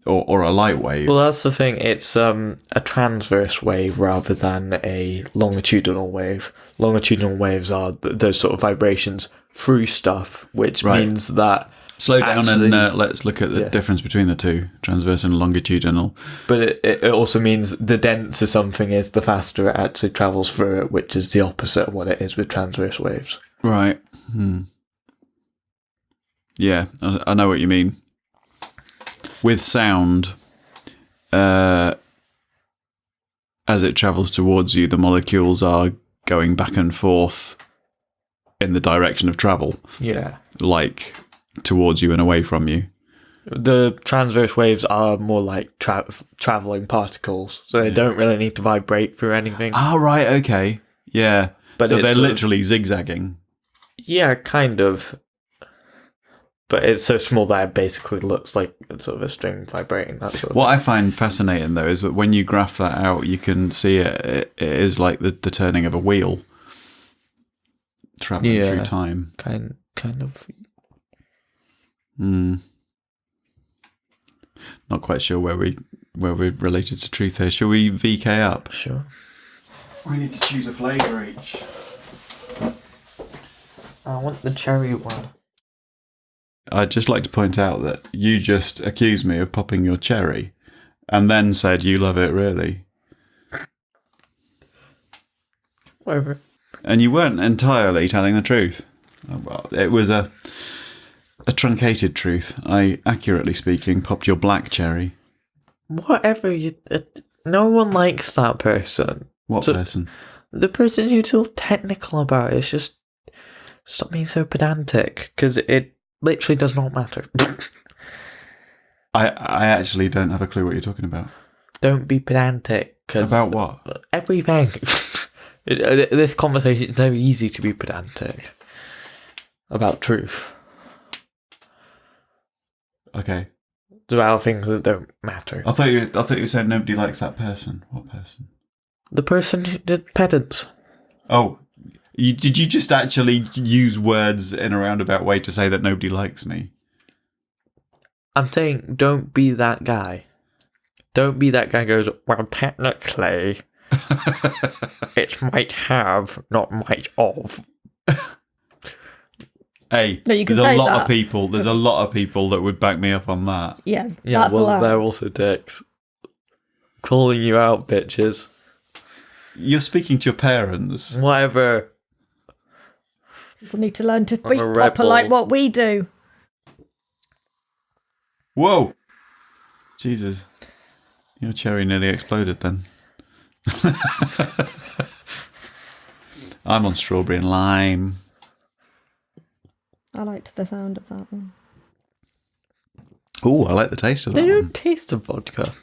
or a light wave? Well, that's the thing. It's a transverse wave rather than a longitudinal wave. Longitudinal waves are those sort of vibrations through stuff, which means that. Slow down and let's look at the difference between the two, transverse and longitudinal. But it also means the denser something is, the faster it actually travels through it, which is the opposite of what it is with transverse waves. Right. Yeah, I know what you mean. With sound, as it travels towards you, the molecules are going back and forth in the direction of travel, Yeah. like towards you and away from you. The transverse waves are more like traveling particles, so they don't really need to vibrate through anything. Oh, right, okay. Yeah. But So it's they're sort of- literally zigzagging. Yeah, kind of. But it's so small that it basically looks like sort of a string vibrating. That sort of What I find fascinating, though, is that when you graph that out, you can see it is like the turning of a wheel traveling through time. kind of. Not quite sure where we're related to truth here. Shall we VK up? Sure. We need to choose a flavour each. I want the cherry one. I'd just like to point out that you just accused me of popping your cherry and then said you love it really. Whatever. And you weren't entirely telling the truth. Well, it was a truncated truth. I, accurately speaking, popped your black cherry. Whatever you. No one likes that person. What So- person? The person who's so technical about it. It's just stop being so pedantic, because it literally does not matter. I actually don't have a clue what you're talking about. Don't be pedantic. 'Cause About what? everything. This conversation is very easy to be pedantic about truth. Okay. About things that don't matter. I thought you said nobody likes that person. What person? The person who did pedants. Oh, did you just actually use words in a roundabout way to say that nobody likes me? I'm saying don't be that guy. Don't be that guy who goes, well, technically, it's might have, not might of. Hey, No, you can there's a say lot that. of people. There's a lot of people that would back me up on that. Yeah, Yeah, that's well, allowed. they're also dicks. Calling you out, bitches. You're speaking to your parents. Whatever. People need to learn to be a proper rebel. like what we do. Whoa, Jesus! Your cherry nearly exploded then. I'm on strawberry and lime. I liked the sound of that one. Oh, I like the taste of that They one. don't taste of vodka.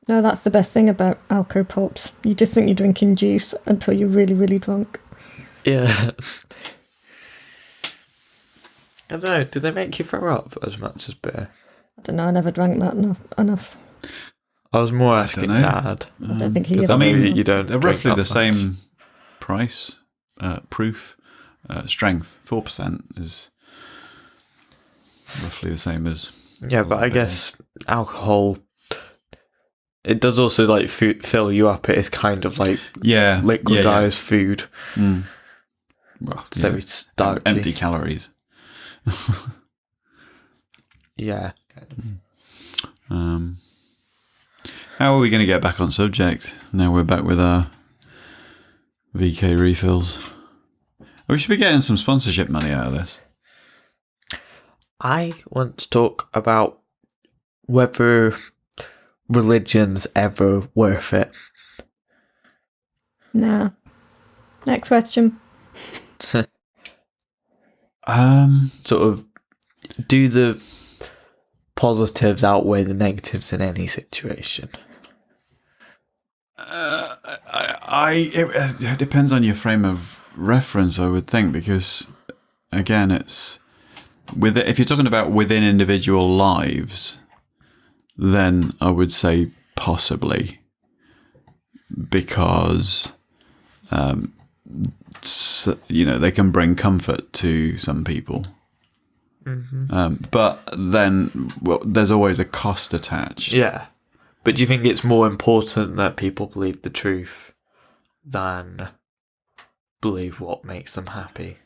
No, that's the best thing about alco pops. You just think you're drinking juice until you're really, really drunk. Yeah. I don't know, do they make you throw up as much as beer? I don't know, I never drank that enough. I was more asking know. Dad. I don't think he 'cause ever I mean, did. you don't They're drink roughly that the much. same price, proof, strength. 4% is roughly the same as. Yeah, but I guess alcohol, it does also like fill you up. It is kind of like Yeah, liquidized food. Mm. Well, So yeah. it's starchy. Empty calories. Yeah. How are we going to get back on subject? Now we're back with our VK refills. We should be getting some sponsorship money out of this. I want to talk about whether religion's ever worth it. Nah. Next question. Sort of, do the positives outweigh the negatives in any situation? It depends on your frame of reference, I would think, because again, it's if you're talking about within individual lives, then I would say possibly, because they can bring comfort to some people. But then, there's always a cost attached. Yeah. But do you think it's more important that people believe the truth than believe what makes them happy?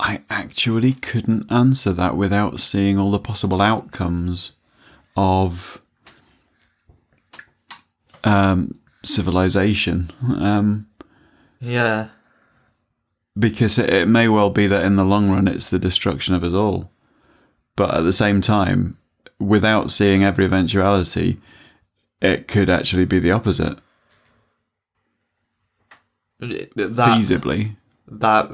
I actually couldn't answer that without seeing all the possible outcomes of civilization. Yeah. Because it may well be that in the long run it's the destruction of us all. But at the same time, without seeing every eventuality, it could actually be the opposite. Feasibly. That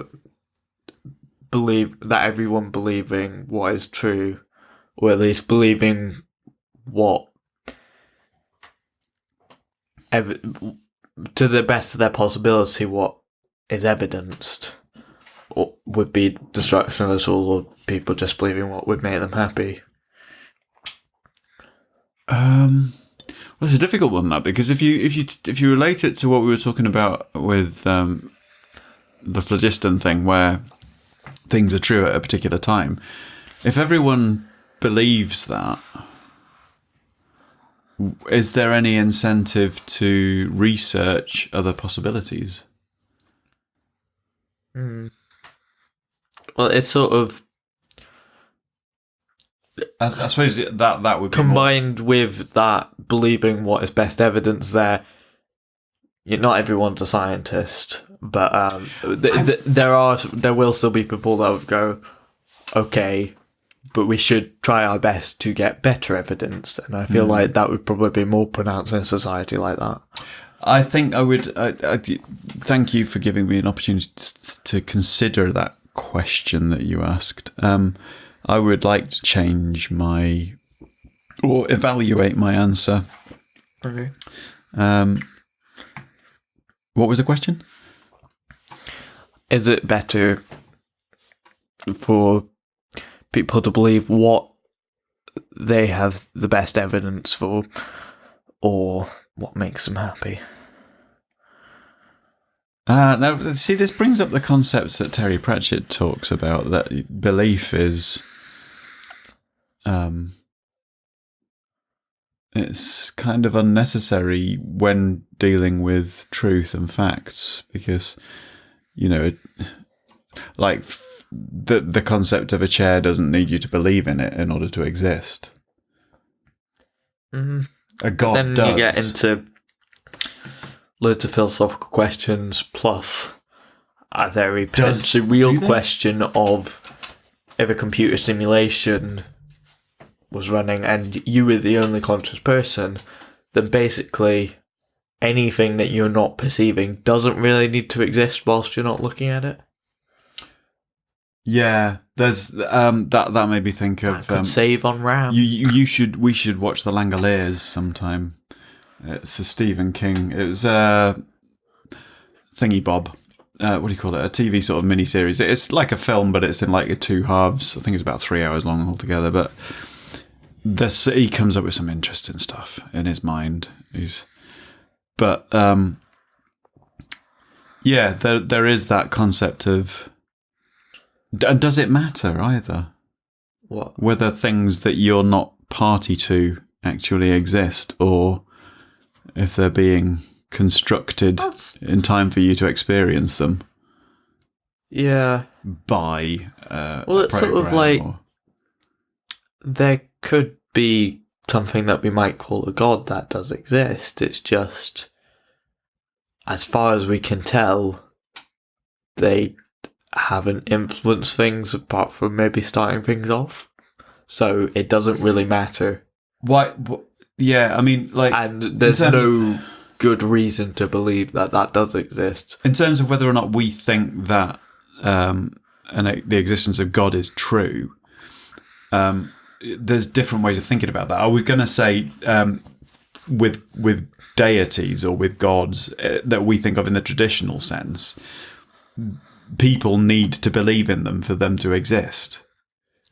everyone believing what is true, or at least believing what to the best of their possibility what is evidenced, or would be destruction of us all, or people just believing what would make them happy. Well, it's a difficult one, that, because if you relate it to what we were talking about with the phlogiston thing, where things are true at a particular time, if everyone believes that, is there any incentive to research other possibilities? Well, it's sort of I suppose that would be combined with that believing what is best evidence there. Not everyone's a scientist, but there will still be people that would go, okay, but we should try our best to get better evidence, and I feel like that would probably be more pronounced in a society like that. I think I would. Thank you for giving me an opportunity to consider that question that you asked. I would like to change or evaluate my answer. Okay. What was the question? Is it better for people to believe what they have the best evidence for, or what makes them happy? Now, see, this brings up the concepts that Terry Pratchett talks about, that belief is... it's kind of unnecessary when dealing with truth and facts, because, the concept of a chair doesn't need you to believe in it in order to exist. Mm-hmm. A god then does. You get into loads of philosophical questions, plus a very potentially real question of if a computer simulation was running and you were the only conscious person, then basically anything that you're not perceiving doesn't really need to exist whilst you're not looking at it. Yeah, there's that made me think of save on RAM. We should watch The Langoliers sometime. It's a Stephen King. It was Thingy Bob. What do you call it? A TV sort of miniseries. It's like a film, but it's in like 2 halves. I think it's about 3 hours long altogether. But he comes up with some interesting stuff in his mind. There is that concept of. And does it matter either? What? Whether things that you're not party to actually exist, or if they're being constructed in time for you to experience them. Yeah. By well, it's sort of like there could be something that we might call a god that does exist. It's just, as far as we can tell, they haven't influenced things apart from maybe starting things off. So it doesn't really matter. Why? Yeah, I mean, and there's no good reason to believe that does exist. In terms of whether or not we think that the existence of God is true, there's different ways of thinking about that. Are we going to say with deities or with gods that we think of in the traditional sense, people need to believe in them for them to exist?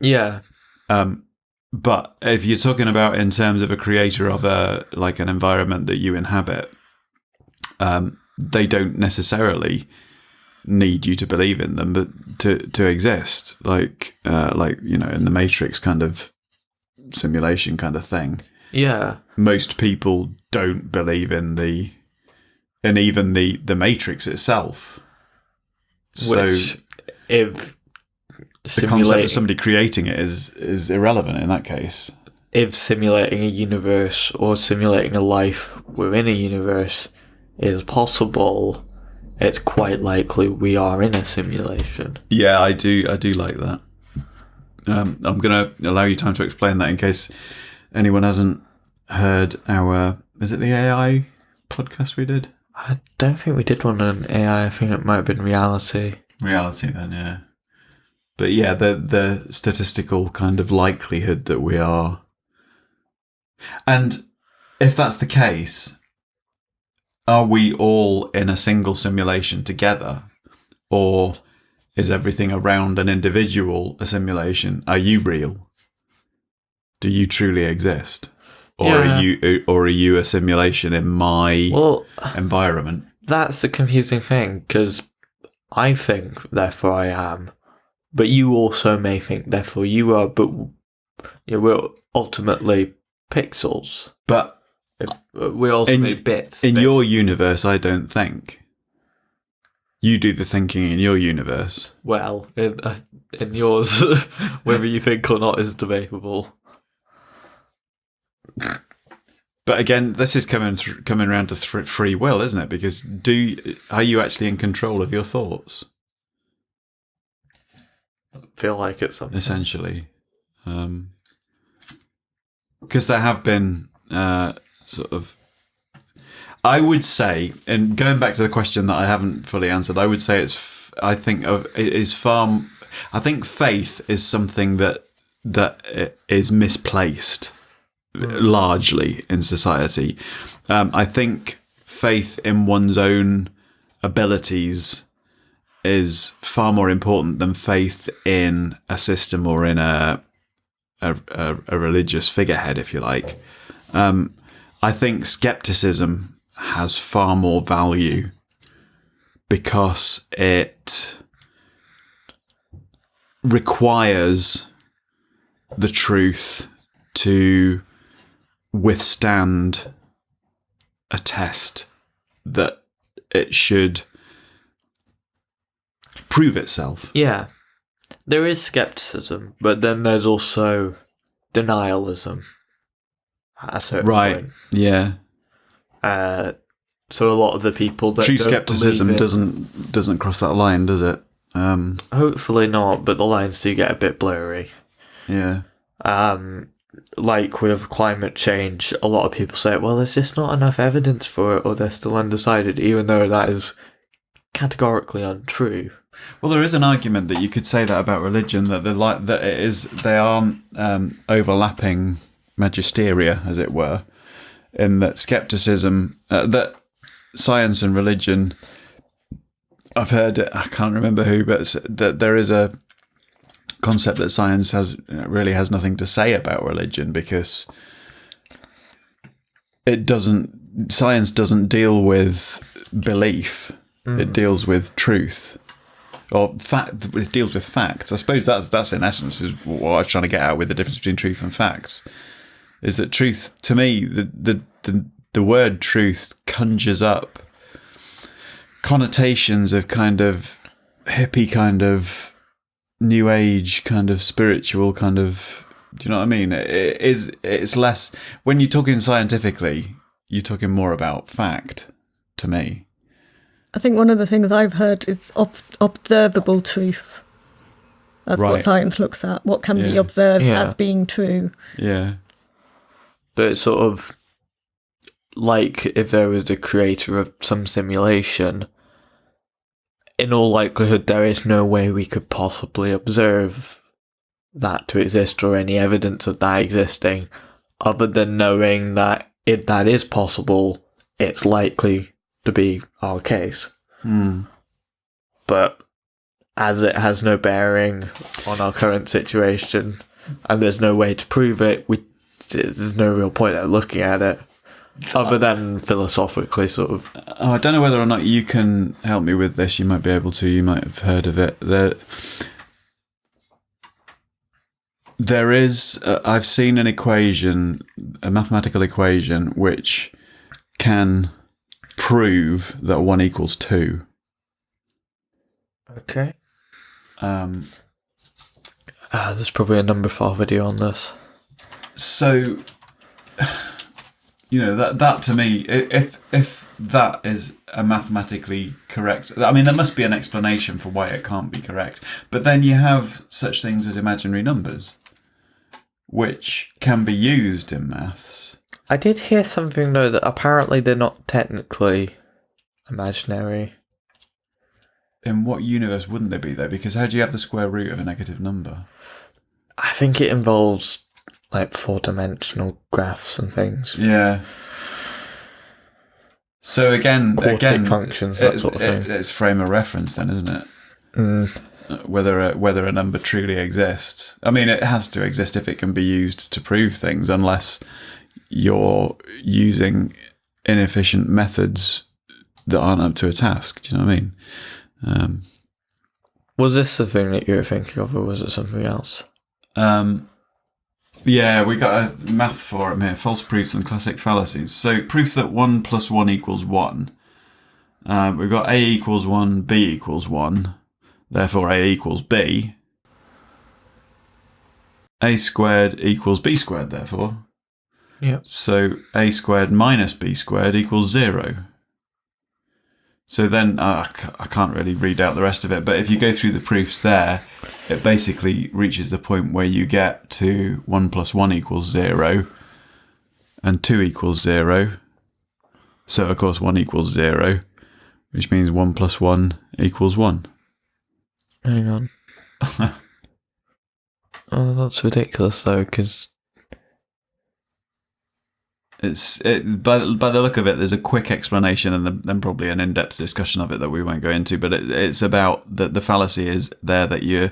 Yeah. But if you're talking about in terms of a creator of an environment that you inhabit, they don't necessarily need you to believe in them, but to exist, in the Matrix kind of simulation kind of thing. Yeah. Most people don't believe in even the Matrix itself. Which, if the concept of somebody creating it is irrelevant in that case. If simulating a universe or simulating a life within a universe is possible, it's quite likely we are in a simulation. Yeah, I do like that. I'm going to allow you time to explain that in case anyone hasn't heard our is it the AI podcast we did? I don't think we did one on AI. I think it might have been reality. Reality then, yeah. But yeah, the statistical kind of likelihood that we are. And if that's the case, are we all in a single simulation together? Or is everything around an individual a simulation? Are you real? Do you truly exist? Or are you a simulation in my environment? That's the confusing thing, because I think, therefore I am, but you also may think, therefore you are, but we're ultimately pixels. But we're ultimately bits. In your universe, I don't think. You do the thinking in your universe. Well, in yours, whether you think or not is debatable. But again, this is coming around to free will, isn't it? Because are you actually in control of your thoughts? I feel like it's something. Essentially. Because there have been sort of... I would say, and going back to the question that I haven't fully answered, I would say I think faith is something that is misplaced largely in society. I think faith in one's own abilities is far more important than faith in a system or in a religious figurehead, if you like. I think skepticism has far more value because it requires the truth to withstand a test that it should prove itself. Yeah. There is skepticism, but then there's also denialism at a certain point. Yeah. So a lot of the people that true don't skepticism doesn't cross that line, does it? Hopefully not, but the lines do get a bit blurry. Yeah. Like with climate change, a lot of people say, well, there's just not enough evidence for it, or they're still undecided, even though that is categorically untrue. Well, there is an argument that you could say that about religion, that they aren't overlapping magisteria, as it were, in that skepticism, that science and religion. I've heard it, I can't remember who, but that there is a concept that science really has nothing to say about religion because science doesn't deal with belief. It deals with truth. Or fact. It deals with facts. I suppose that's in essence is what I was trying to get at with the difference between truth and facts. Is that truth to me? The word truth conjures up connotations of kind of hippie, kind of new age, kind of spiritual, kind of. Do you know what I mean? It's less when you're talking scientifically. You're talking more about fact to me. I think one of the things I've heard is observable truth. That's what science looks at. What can be observed as being true. Yeah. But it's sort of like if there was a creator of some simulation, in all likelihood there is no way we could possibly observe that to exist or any evidence of that existing, other than knowing that if that is possible, it's likely to be our case. But as it has no bearing on our current situation and there's no way to prove it, there's no real point at looking at it other than philosophically sort of. I don't know whether or not you can help me with this. You might be able to. You might have heard of it. There is I've seen an equation, a mathematical equation, which can prove that 1 equals 2. Okay. There's probably a number 4 video on this. So, that to me, if that is a mathematically correct, I mean, there must be an explanation for why it can't be correct. But then you have such things as imaginary numbers, which can be used in maths. I did hear something though that apparently they're not technically imaginary. In what universe wouldn't they be though? Because how do you have the square root of a negative number? I think it involves like 4-dimensional graphs and things. Yeah. So again, Quartic functions, that sort of thing. It's frame of reference then, isn't it? Mm. Whether a number truly exists. I mean, it has to exist if it can be used to prove things, unless you're using inefficient methods that aren't up to a task. Do you know what I mean? Was this the thing that you were thinking of, or was it something else? Yeah, we got a math forum here: false proofs and classic fallacies. So, proof that 1 + 1 = 1. We've got A equals 1, B equals 1. Therefore, A equals B. A squared equals B squared, therefore. Yeah. So A squared minus B squared equals 0. So then, I can't really read out the rest of it, but if you go through the proofs there, it basically reaches the point where you get to 1 + 1 = 0 and 2 = 0. So, of course, 1 = 0, which means 1 + 1 = 1. Hang on. Oh, that's ridiculous, though, because... By the look of it, there's a quick explanation and then probably an in-depth discussion of it that we won't go into. But it's about that the fallacy is there that you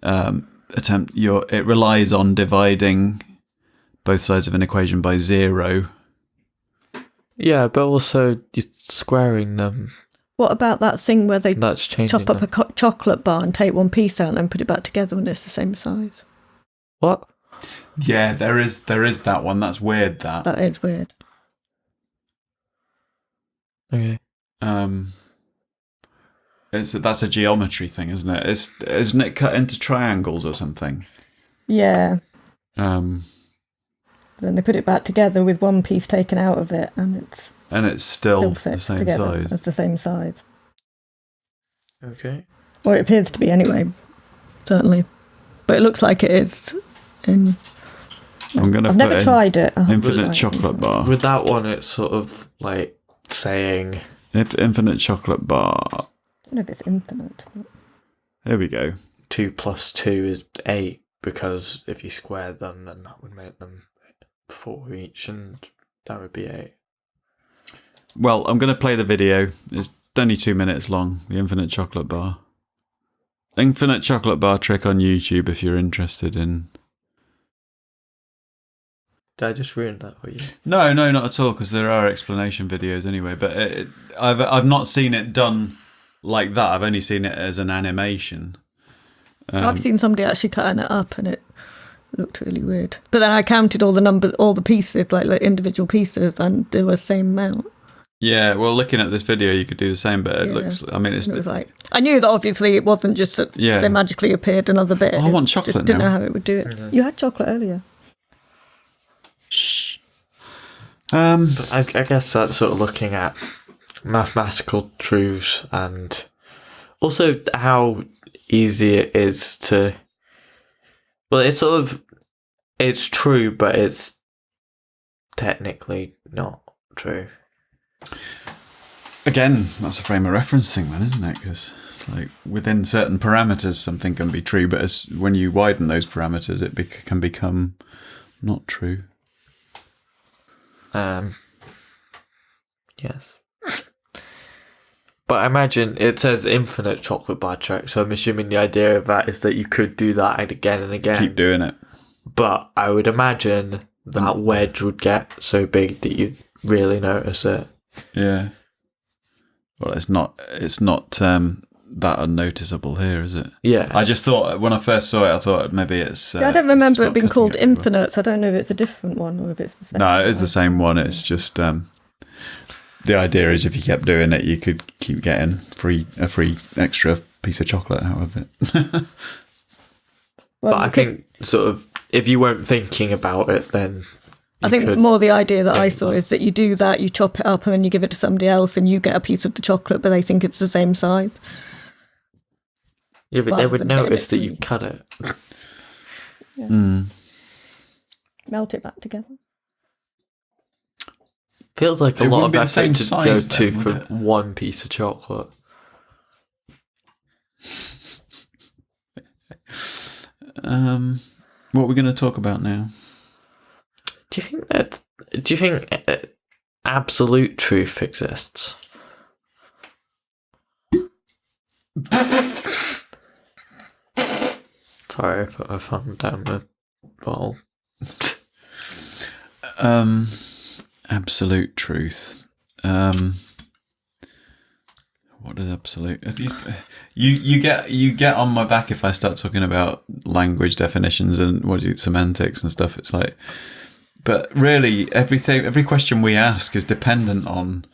it relies on dividing both sides of an equation by 0. Yeah, but also you're squaring them. What about that thing where they That's changing chop up them. a chocolate bar and take one piece out and then put it back together when it's the same size? What? Yeah, there is that one. That's weird. That is weird. Okay. That's a geometry thing, isn't it? Isn't it cut into triangles or something? Yeah. Then they put it back together with one piece taken out of it, and it's still the fits same together. size. It's the same size. Okay. Or it appears to be anyway, certainly. But it looks like it is. I've never tried it. Infinite chocolate bar. With that one, it's sort of like saying... If infinite chocolate bar. I don't know if it's infinite. But... Here we go. 2 + 2 is 8, because if you square them, then that would make them 4 each, and that would be 8. Well, I'm going to play the video. It's only 2 minutes long, the infinite chocolate bar. Infinite chocolate bar trick on YouTube if you're interested in... Did I just ruin that for you? No, not at all, because there are explanation videos anyway. But I've not seen it done like that. I've only seen it as an animation. I've seen somebody actually cutting it up, and it looked really weird. But then I counted all the numbers, all the pieces, like individual pieces, and they were the same amount. Yeah, well, looking at this video, you could do the same, but it looks. I mean, it was like I knew that obviously it wasn't just that they magically appeared another bit. Oh, I want chocolate now. Didn't know how it would do it. Mm-hmm. You had chocolate earlier. Shh. But I guess that's sort of looking at mathematical truths and also how easy it is to. Well, it's true, but it's technically not true. Again, that's a frame of reference thing, then, isn't it? Because it's like within certain parameters, something can be true, but when you widen those parameters, it can become not true. Yes. But I imagine it says infinite chocolate bar trick, so I'm assuming the idea of that is that you could do that again and again. Keep doing it. But I would imagine that wedge would get so big that you'd really notice it. Yeah. Well, it's not that unnoticeable here, is it? Yeah. I just thought, when I first saw it, I thought maybe it's... I don't remember it being called infinite, so I don't know if it's a different one or if it's the same. No, it is the same one. It's just... the idea is if you kept doing it, you could keep getting a free extra piece of chocolate out of it. Well, but I think sort of, if you weren't thinking about it, then... I think more the idea that I saw is that you do that, you chop it up, and then you give it to somebody else, and you get a piece of the chocolate, but they think it's the same size. Yeah, but they would notice that you cut it. Yeah. Melt it back together. Feels like a It lot wouldn't of be the effort same to size go then, to would for it? one piece of chocolate. What are we going to talk about now? Do you think absolute truth exists? Sorry, I put my thumb down the bowl. Absolute truth. What is absolute? You get on my back if I start talking about language definitions and semantics and stuff. It's like, but really, every question we ask is dependent on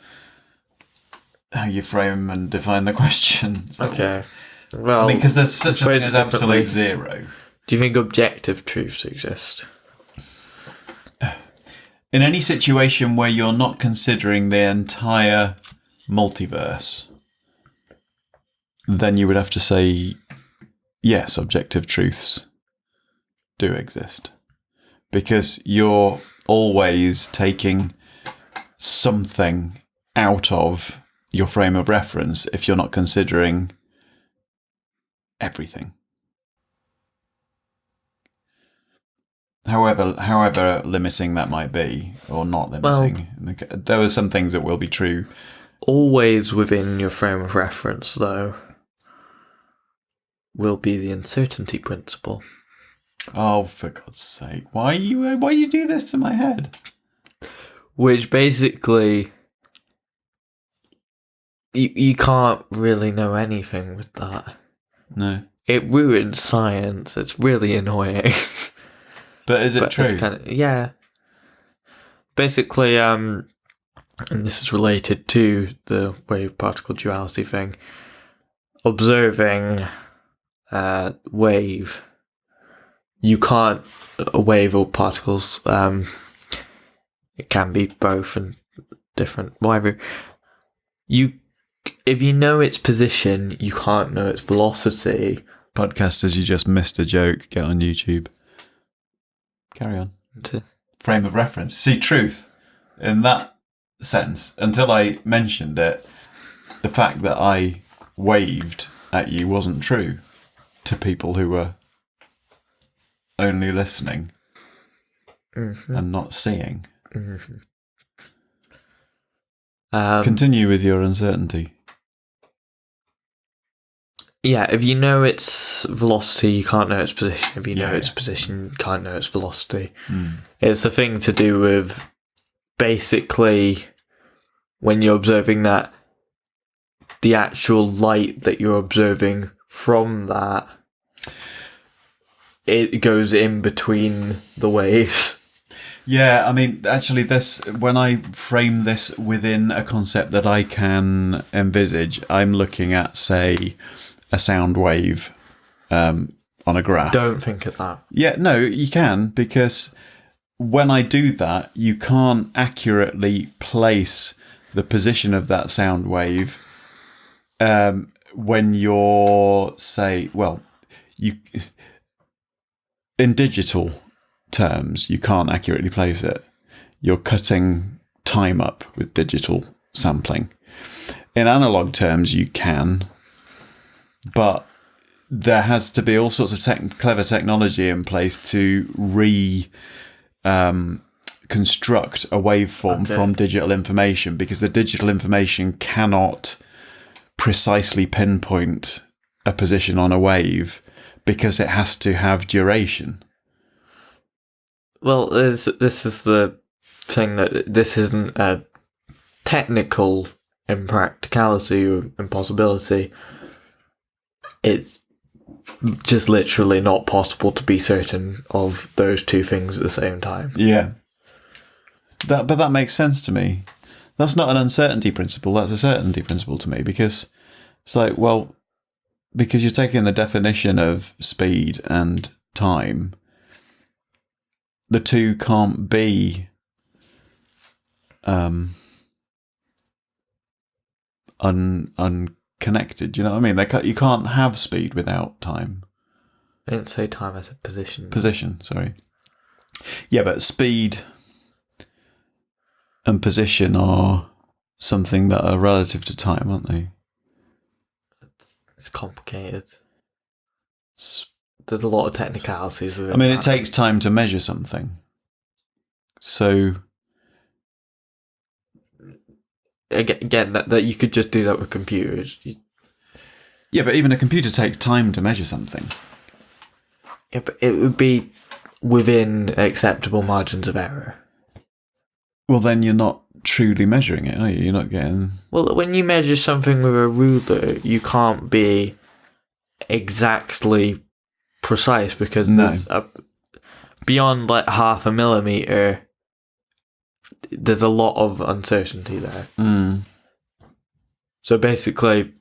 how you frame and define the question. So, Okay. Well, because there's such a phrase thing it as absolute differently. zero. Do you think objective truths exist? In any situation where you're not considering the entire multiverse, then you would have to say, yes, objective truths do exist. Because you're always taking something out of your frame of reference if you're not considering everything. However limiting that might be, or not limiting. There are some things that will be true. Always within your frame of reference, though, will be the uncertainty principle. Oh, for God's sake! Why you do this to my head? Which basically, you can't really know anything with that. No, It ruins science. It's really annoying. but is it But true? it's yeah. Basically, and this is related to the wave particle duality thing. Observing wave, you can't a wave or particles. It can be both and different. Whatever. If you know its position, you can't know its velocity. Podcasters, you just missed a joke. Get on YouTube. Carry on. Frame of reference. See, truth. In that sense, until I mentioned it, the fact that I waved at you wasn't true to people who were only listening and not seeing. Continue with your uncertainty. Yeah, if you know its velocity, you can't know its position. If you know Yeah. its position, you can't know its velocity. It's a thing to do with basically when you're observing that, the actual light that you're observing from that, it goes in between the waves. Yeah, I mean, actually, when I frame this within a concept that I can envisage, I'm looking at, say, a sound wave on a graph. Don't think of that. Yeah, no, you can, because when I do that, you can't accurately place the position of that sound wave when you're, say, in digital terms, you can't accurately place it. You're cutting time up with digital sampling. In analog terms, you can, but there has to be all sorts of clever technology in place to construct a waveform from digital information, because the digital information cannot precisely pinpoint a position on a wave because it has to have duration. Well, this is the thing, that this isn't a technical impracticality or impossibility. It's just literally not possible to be certain of those two things at the same time. Yeah. But that makes sense to me. That's not an uncertainty principle, that's a certainty principle to me, because it's like, well, because you're taking the definition of speed and time, the two can't be unconnected. Do you know what I mean? You can't have speed without time. I didn't say time, I said position. Position, sorry. Yeah, but speed... and position are something that are relative to time, aren't they? It's complicated. There's a lot of technicalities with it. I mean, it takes time to measure something. So again, that you could just do that with computers. yeah, but even a computer takes time to measure something. Yeah, but it would be within acceptable margins of error. Well, then you're not truly measuring it, are you? You're not getting... Well, when you measure something with a ruler, you can't be exactly precise because beyond like half a millimeter, there's a lot of uncertainty there. Mm. So basically,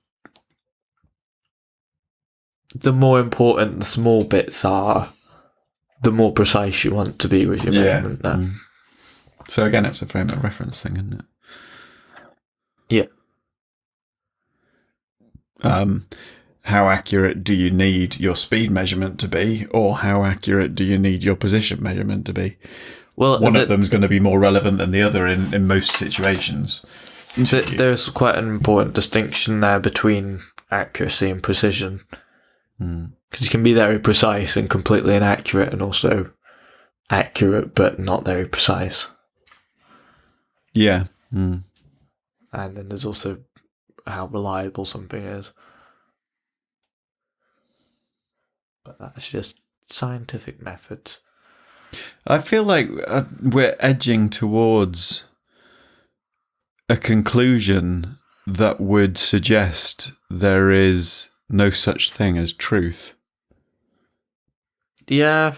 the more important the small bits are, the more precise you want to be with your measurement. Mm. So again, it's a frame of reference thing, isn't it? Yeah. How accurate do you need your speed measurement to be, or how accurate do you need your position measurement to be? Well, one of them is going to be more relevant than the other in most situations. There's quite an important distinction there between accuracy and precision. Because you can be very precise and completely inaccurate, and also accurate but not very precise. Yeah. And then there's also how reliable something is. But that's just scientific methods. I feel like we're edging towards a conclusion that would suggest there is no such thing as truth. Yeah,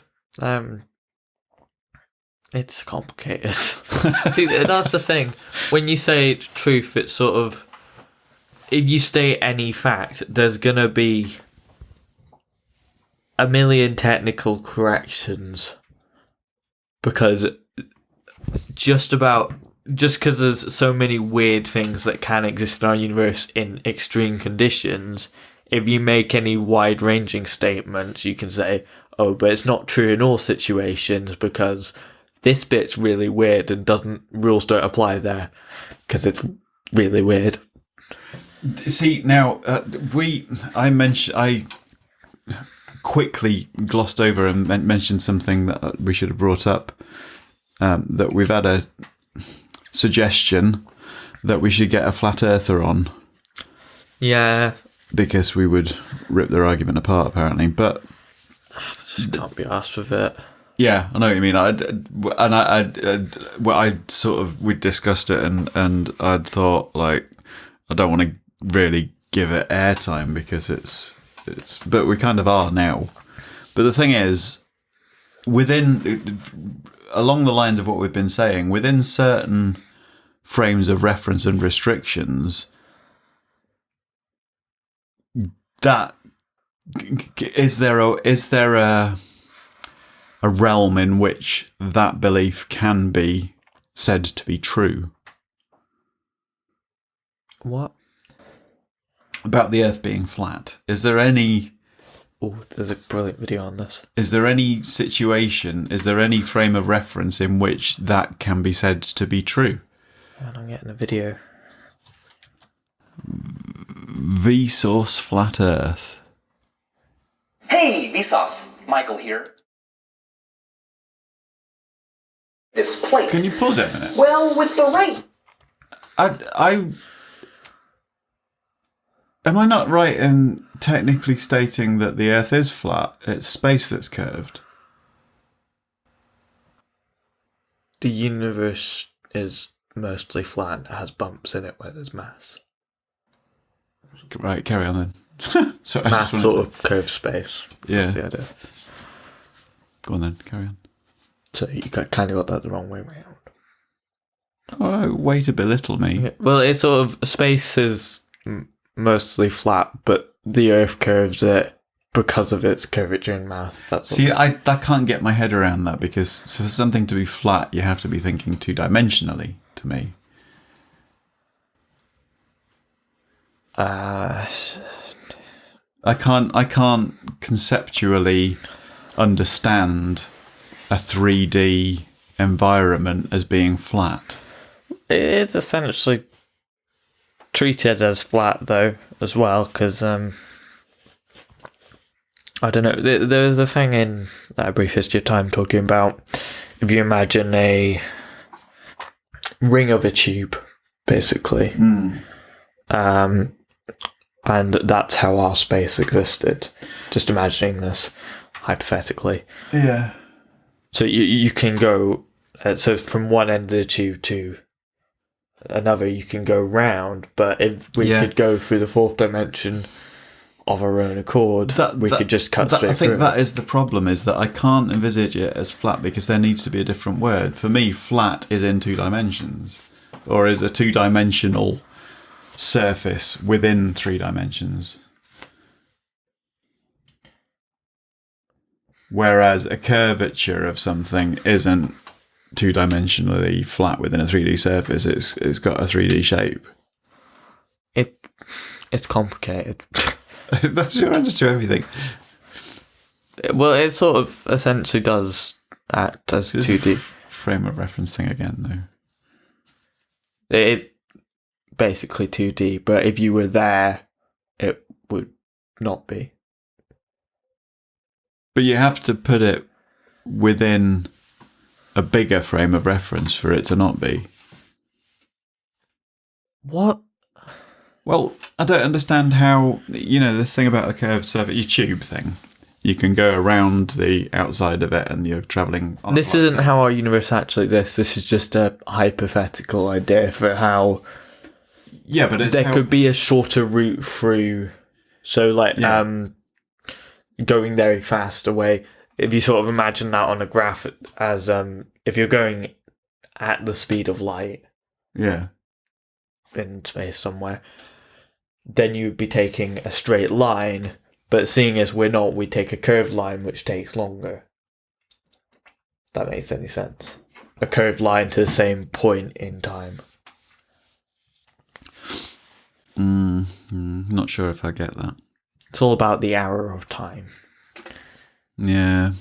it's complicated. See, that's the thing. When you say truth, it's sort of, if you state any fact, there's gonna be a million technical corrections, because just because there's so many weird things that can exist in our universe in extreme conditions, if you make any wide-ranging statements, you can say, oh, but it's not true in all situations because this bit's really weird and rules don't apply there because it's really weird. See, now, I quickly glossed over and mentioned something that we should have brought up, that we've had a suggestion that we should get a flat earther on. Yeah. Because we would rip their argument apart, apparently. But just can't be asked with it. Yeah, I know what you mean. We discussed it, and I thought, like, I don't want to really give it airtime because it's, but we kind of are now. But the thing is, along the lines of what we've been saying, within certain frames of reference and restrictions, that is there a realm in which that belief can be said to be true? What? About the Earth being flat. Is there any... Oh, there's a brilliant video on this. Is there any situation, is there any frame of reference in which that can be said to be true? And I'm getting a video. Vsauce Flat Earth. Hey, Vsauce. Michael here. This plate. Can you pause it a minute? Well, with the right... Am I not right in technically stating that the Earth is flat? It's space that's curved. The universe is mostly flat. It has bumps in it where there's mass. Right, carry on then. So mass sort of curved space. Yeah. That's the idea. Go on then, carry on. So you kind of got that the wrong way around. Oh, way to belittle me. Yeah. Well, it's sort of, space is mostly flat, but the Earth curves it because of its curvature and mass. See, I can't get my head around that, because for something to be flat, you have to be thinking two-dimensionally, to me. I can't conceptually understand a 3D environment as being flat. It's essentially treated as flat, though, as well, because, I don't know, there's a thing in A Brief History of Time talking about if you imagine a ring of a tube, basically, and that's how our space existed. Just imagining this hypothetically. Yeah. So you can go, so from one end of the tube to another, you can go round, but if we could go through the fourth dimension of our own accord, we could just cut straight through. I think that is the problem, is that I can't envisage it as flat because there needs to be a different word. For me, flat is in 2 dimensions, or is a 2-dimensional surface within 3 dimensions. Whereas a curvature of something isn't 2-dimensionally flat within a 3D surface. It's got a 3D shape. It's complicated. That's your answer to everything. Well, it sort of essentially does act as This 2D. is a frame of reference thing again, though. It's basically 2D, but if you were there, it would not be. But you have to put it within a bigger frame of reference for it to not be. What? Well, I don't understand how, this thing about the curved surface, your tube thing. You can go around the outside of it and you're travelling on This isn't how our universe actually exists. This is just a hypothetical idea for how but it's there could be a shorter route through. So, going very fast away. If you sort of imagine that on a graph as if you're going at the speed of light Yeah. in space somewhere, then you'd be taking a straight line, but seeing as we're not, we take a curved line which takes longer. If that makes any sense. A curved line to the same point in time. Not sure if I get that. It's all about the arrow of time. Yeah,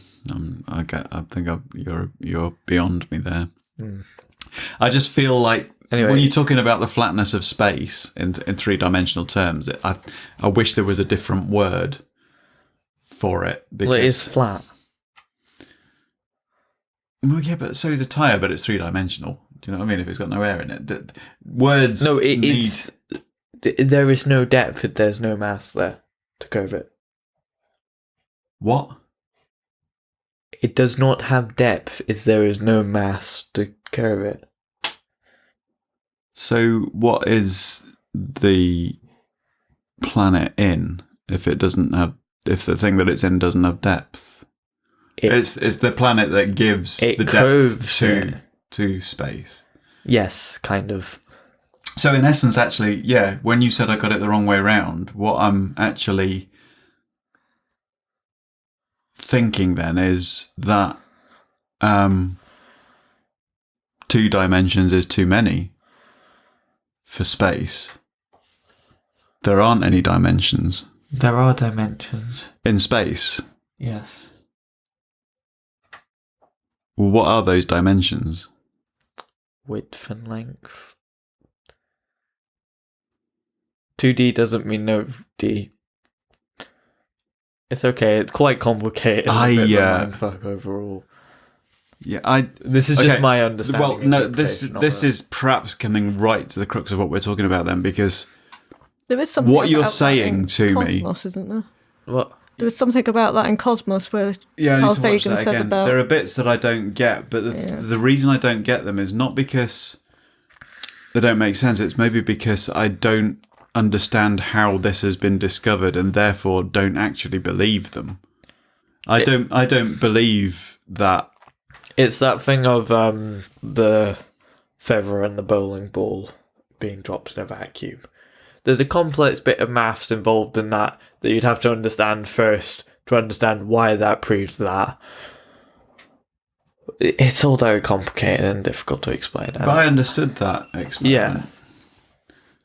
I think you're beyond me there. I just feel like Anyway. when you're talking about the flatness of space in 3-dimensional terms, I wish there was a different word for it. Because, Well, it is flat. Well, yeah, but so is a tyre, but it's 3-dimensional. Do you know what I mean? If it's got no air in it, words No, it need. is. There is no depth if there's no mass there to curve it. What? It does not have depth if there is no mass to curve it. So what is the planet in if it doesn't have? If the thing that it's in doesn't have depth? It's the planet that gives the depth curves to space. Yes, kind of. So in essence, actually, yeah, when you said I got it the wrong way round, what I'm actually thinking then is that 2 dimensions is too many for space. There aren't any dimensions There are dimensions. in space. Yes. Well, what are those dimensions? Width and length. 2D doesn't mean no D. It's okay. It's quite complicated. Mindfuck overall. Yeah, This is just my understanding. Well, no, this is perhaps coming right to the crux of what we're talking about then, because There is something what you're about that saying in to me. Cosmos, isn't there? What? There was something about that in Cosmos where Yeah, I Carl need to watch Sagan that said again. about There are bits that I don't get, but the reason I don't get them is not because they don't make sense. It's maybe because I don't understand how this has been discovered and therefore don't actually believe them. I don't believe that. It's that thing of the feather and the bowling ball being dropped in a vacuum. There's a complex bit of maths involved in that you'd have to understand first to understand why that proves that. It's all very complicated and difficult to explain. But I understood that experiment. Yeah.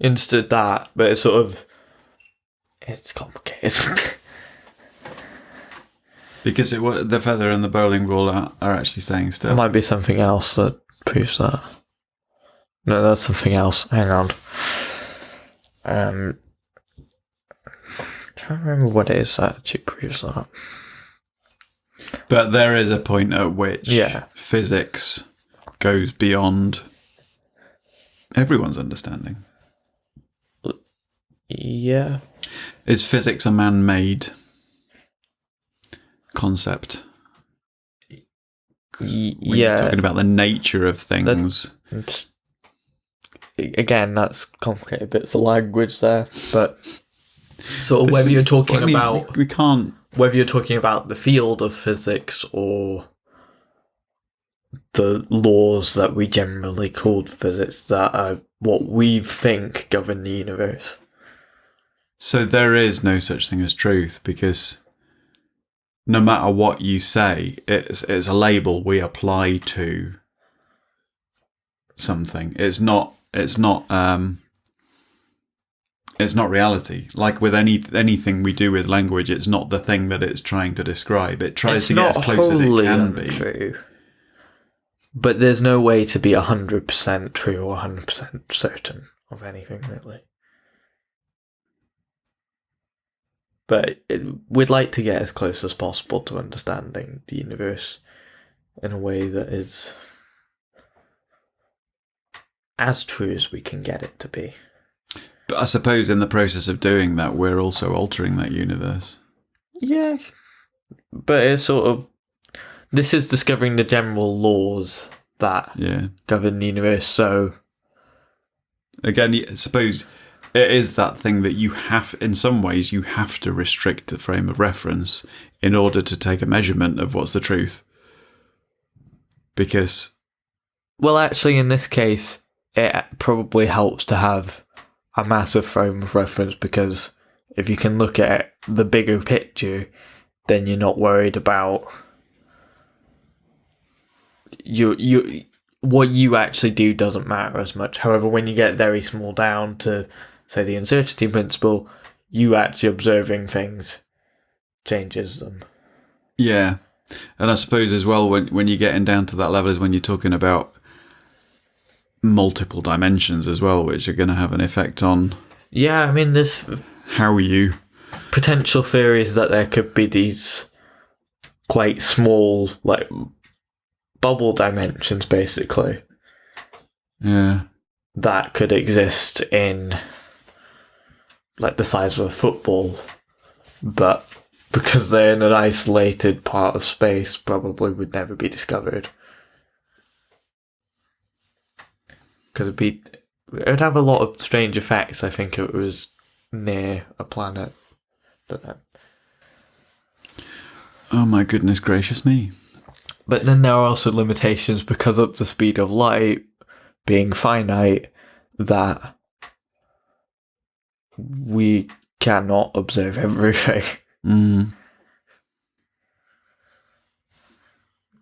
Understood that, but it's sort of... It's complicated. Because the feather and the bowling ball are actually staying There still. might be something else that proves that. No, that's something else. Hang on. Can't remember what it is that actually proves that. But there is a point at which physics goes beyond everyone's understanding. Yeah. Is physics a man-made concept? When you're talking about the nature of things. Again, that's complicated bits of language there, but sort of whether you're talking about we can't, whether you're talking about the field of physics or the laws that we generally called physics that are what we think govern the universe. So there is no such thing as truth, because no matter what you say, it's a label we apply to something. It's not reality. Like with anything we do with language, it's not the thing that it's trying to describe. It tries to get as close as it can be. True. But there's no way to be 100% true or 100% certain of anything, really. But we'd like to get as close as possible to understanding the universe in a way that is as true as we can get it to be. But I suppose in the process of doing that, we're also altering that universe. Yeah. But it's sort of... This is discovering the general laws that govern the universe, so... Again, I suppose it is that thing that you have, in some ways, you have to restrict the frame of reference in order to take a measurement of what's the truth. Because... Well, actually, in this case, it probably helps to have a massive frame of reference, because if you can look at the bigger picture, then you're not worried about what you actually do doesn't matter as much. However, when you get very small down to, say, the uncertainty principle, you actually observing things changes them. Yeah. And I suppose as well, when you're getting down to that level is when you're talking about multiple dimensions as well, which are going to have an effect on... Yeah, I mean, there's... How you... Potential theories that there could be these quite small, like, bubble dimensions, basically. Yeah. That could exist in, like, the size of a football, but because they're in an isolated part of space, probably would never be discovered. Because it would have a lot of strange effects, I think, if it was near a planet. But then... Oh my goodness gracious me. But then there are also limitations because of the speed of light being finite, that we cannot observe everything. Mm.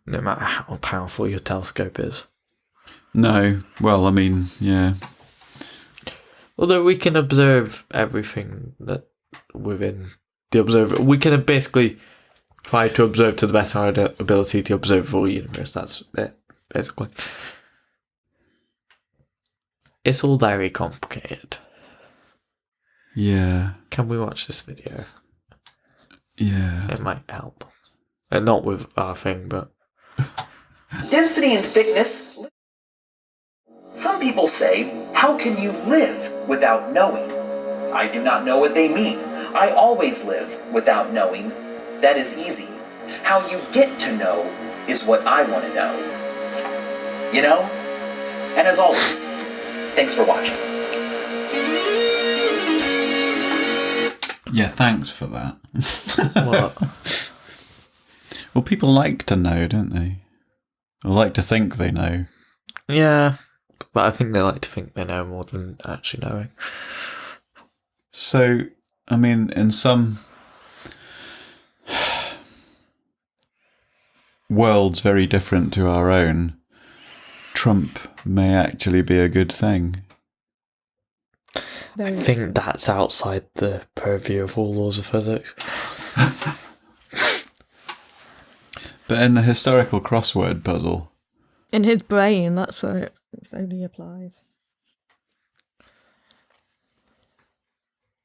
No matter how powerful your telescope is. No. Well, I mean, yeah. Although we can observe everything that within the observer, we can basically try to observe to the best of our ability to observe the whole universe. That's it, basically. It's all very complicated. Yeah. Can we watch this video? Yeah. It might help. Not with our thing, but... Density and thickness. Some people say, how can you live without knowing? I do not know what they mean. I always live without knowing. That is easy. How you get to know is what I want to know. You know? And as always, thanks for watching. Yeah, thanks for that. What? Well, people like to know, don't they? Or like to think they know. Yeah, but I think they like to think they know more than actually knowing. So, I mean, in some worlds very different to our own, Trump may actually be a good thing. I think that's outside the purview of all laws of physics. But in the historical crossword puzzle... In his brain, that's where it only applies.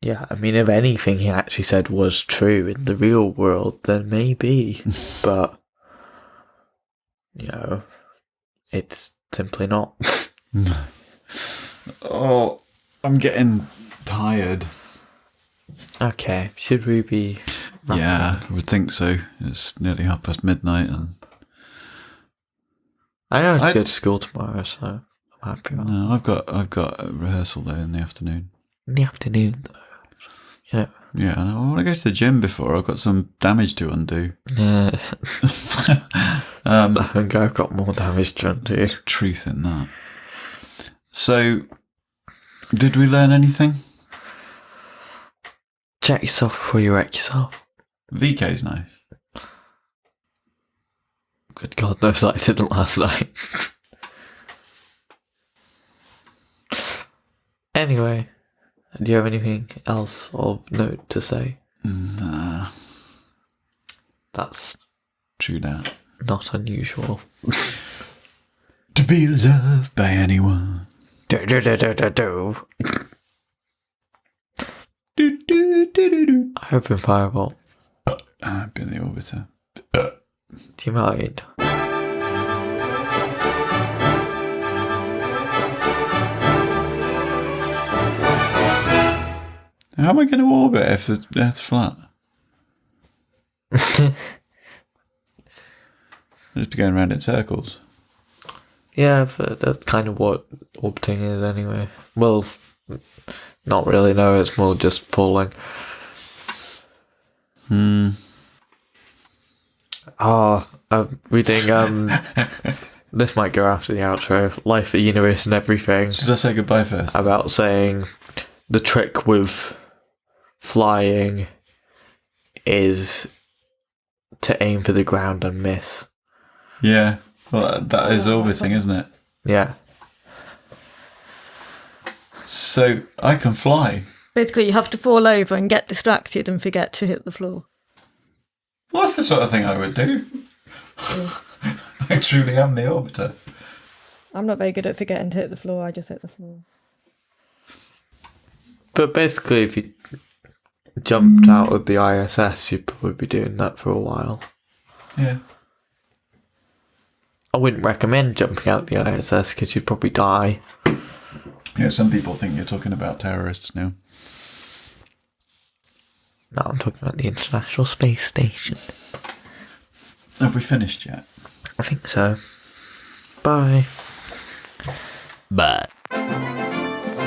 Yeah, I mean, if anything he actually said was true in the real world, then maybe. But, it's simply not. Oh, I'm getting tired. Okay, should we be... Yeah, I would think so. It's nearly midnight, and I don't have to go to school tomorrow, so I'm happy about no, I've got a rehearsal though in the afternoon. in the afternoon, though. Yeah, and I want to go to the gym before I've got some damage to undo. Yeah. I think I've got more damage to undo. Truth in that. So, did we learn anything? Check yourself before you wreck yourself. VK's nice. Good God knows that I didn't last night. Anyway, do you have anything else of note to say? Nah, That's true that. not unusual. To be loved by anyone. Do. I open Firebolt. I've been the Orbiter. Do you mind? How am I going to orbit if the Earth's flat? I'll just be going around in circles. Yeah, but that's kind of what orbiting is anyway. Well, not really, no, it's more just falling. I'm reading, this might go after the outro, Life, the Universe and Everything, Should I say goodbye first? about saying the trick with flying is to aim for the ground and miss. Yeah, well, that is orbiting, isn't it? Yeah. So, I can fly. Basically, you have to fall over and get distracted and forget to hit the floor. Well, that's the sort of thing I would do. I truly am the Orbiter. I'm not very good at forgetting to hit the floor, I just hit the floor. But basically, if you jumped out of the ISS, you'd probably be doing that for a while. Yeah. I wouldn't recommend jumping out the ISS because you'd probably die. Yeah, some people think you're talking about terrorists now. No, I'm talking about the International Space Station. Have we finished yet? I think so. Bye. Bye.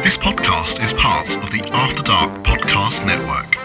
This podcast is part of the After Dark Podcast Network.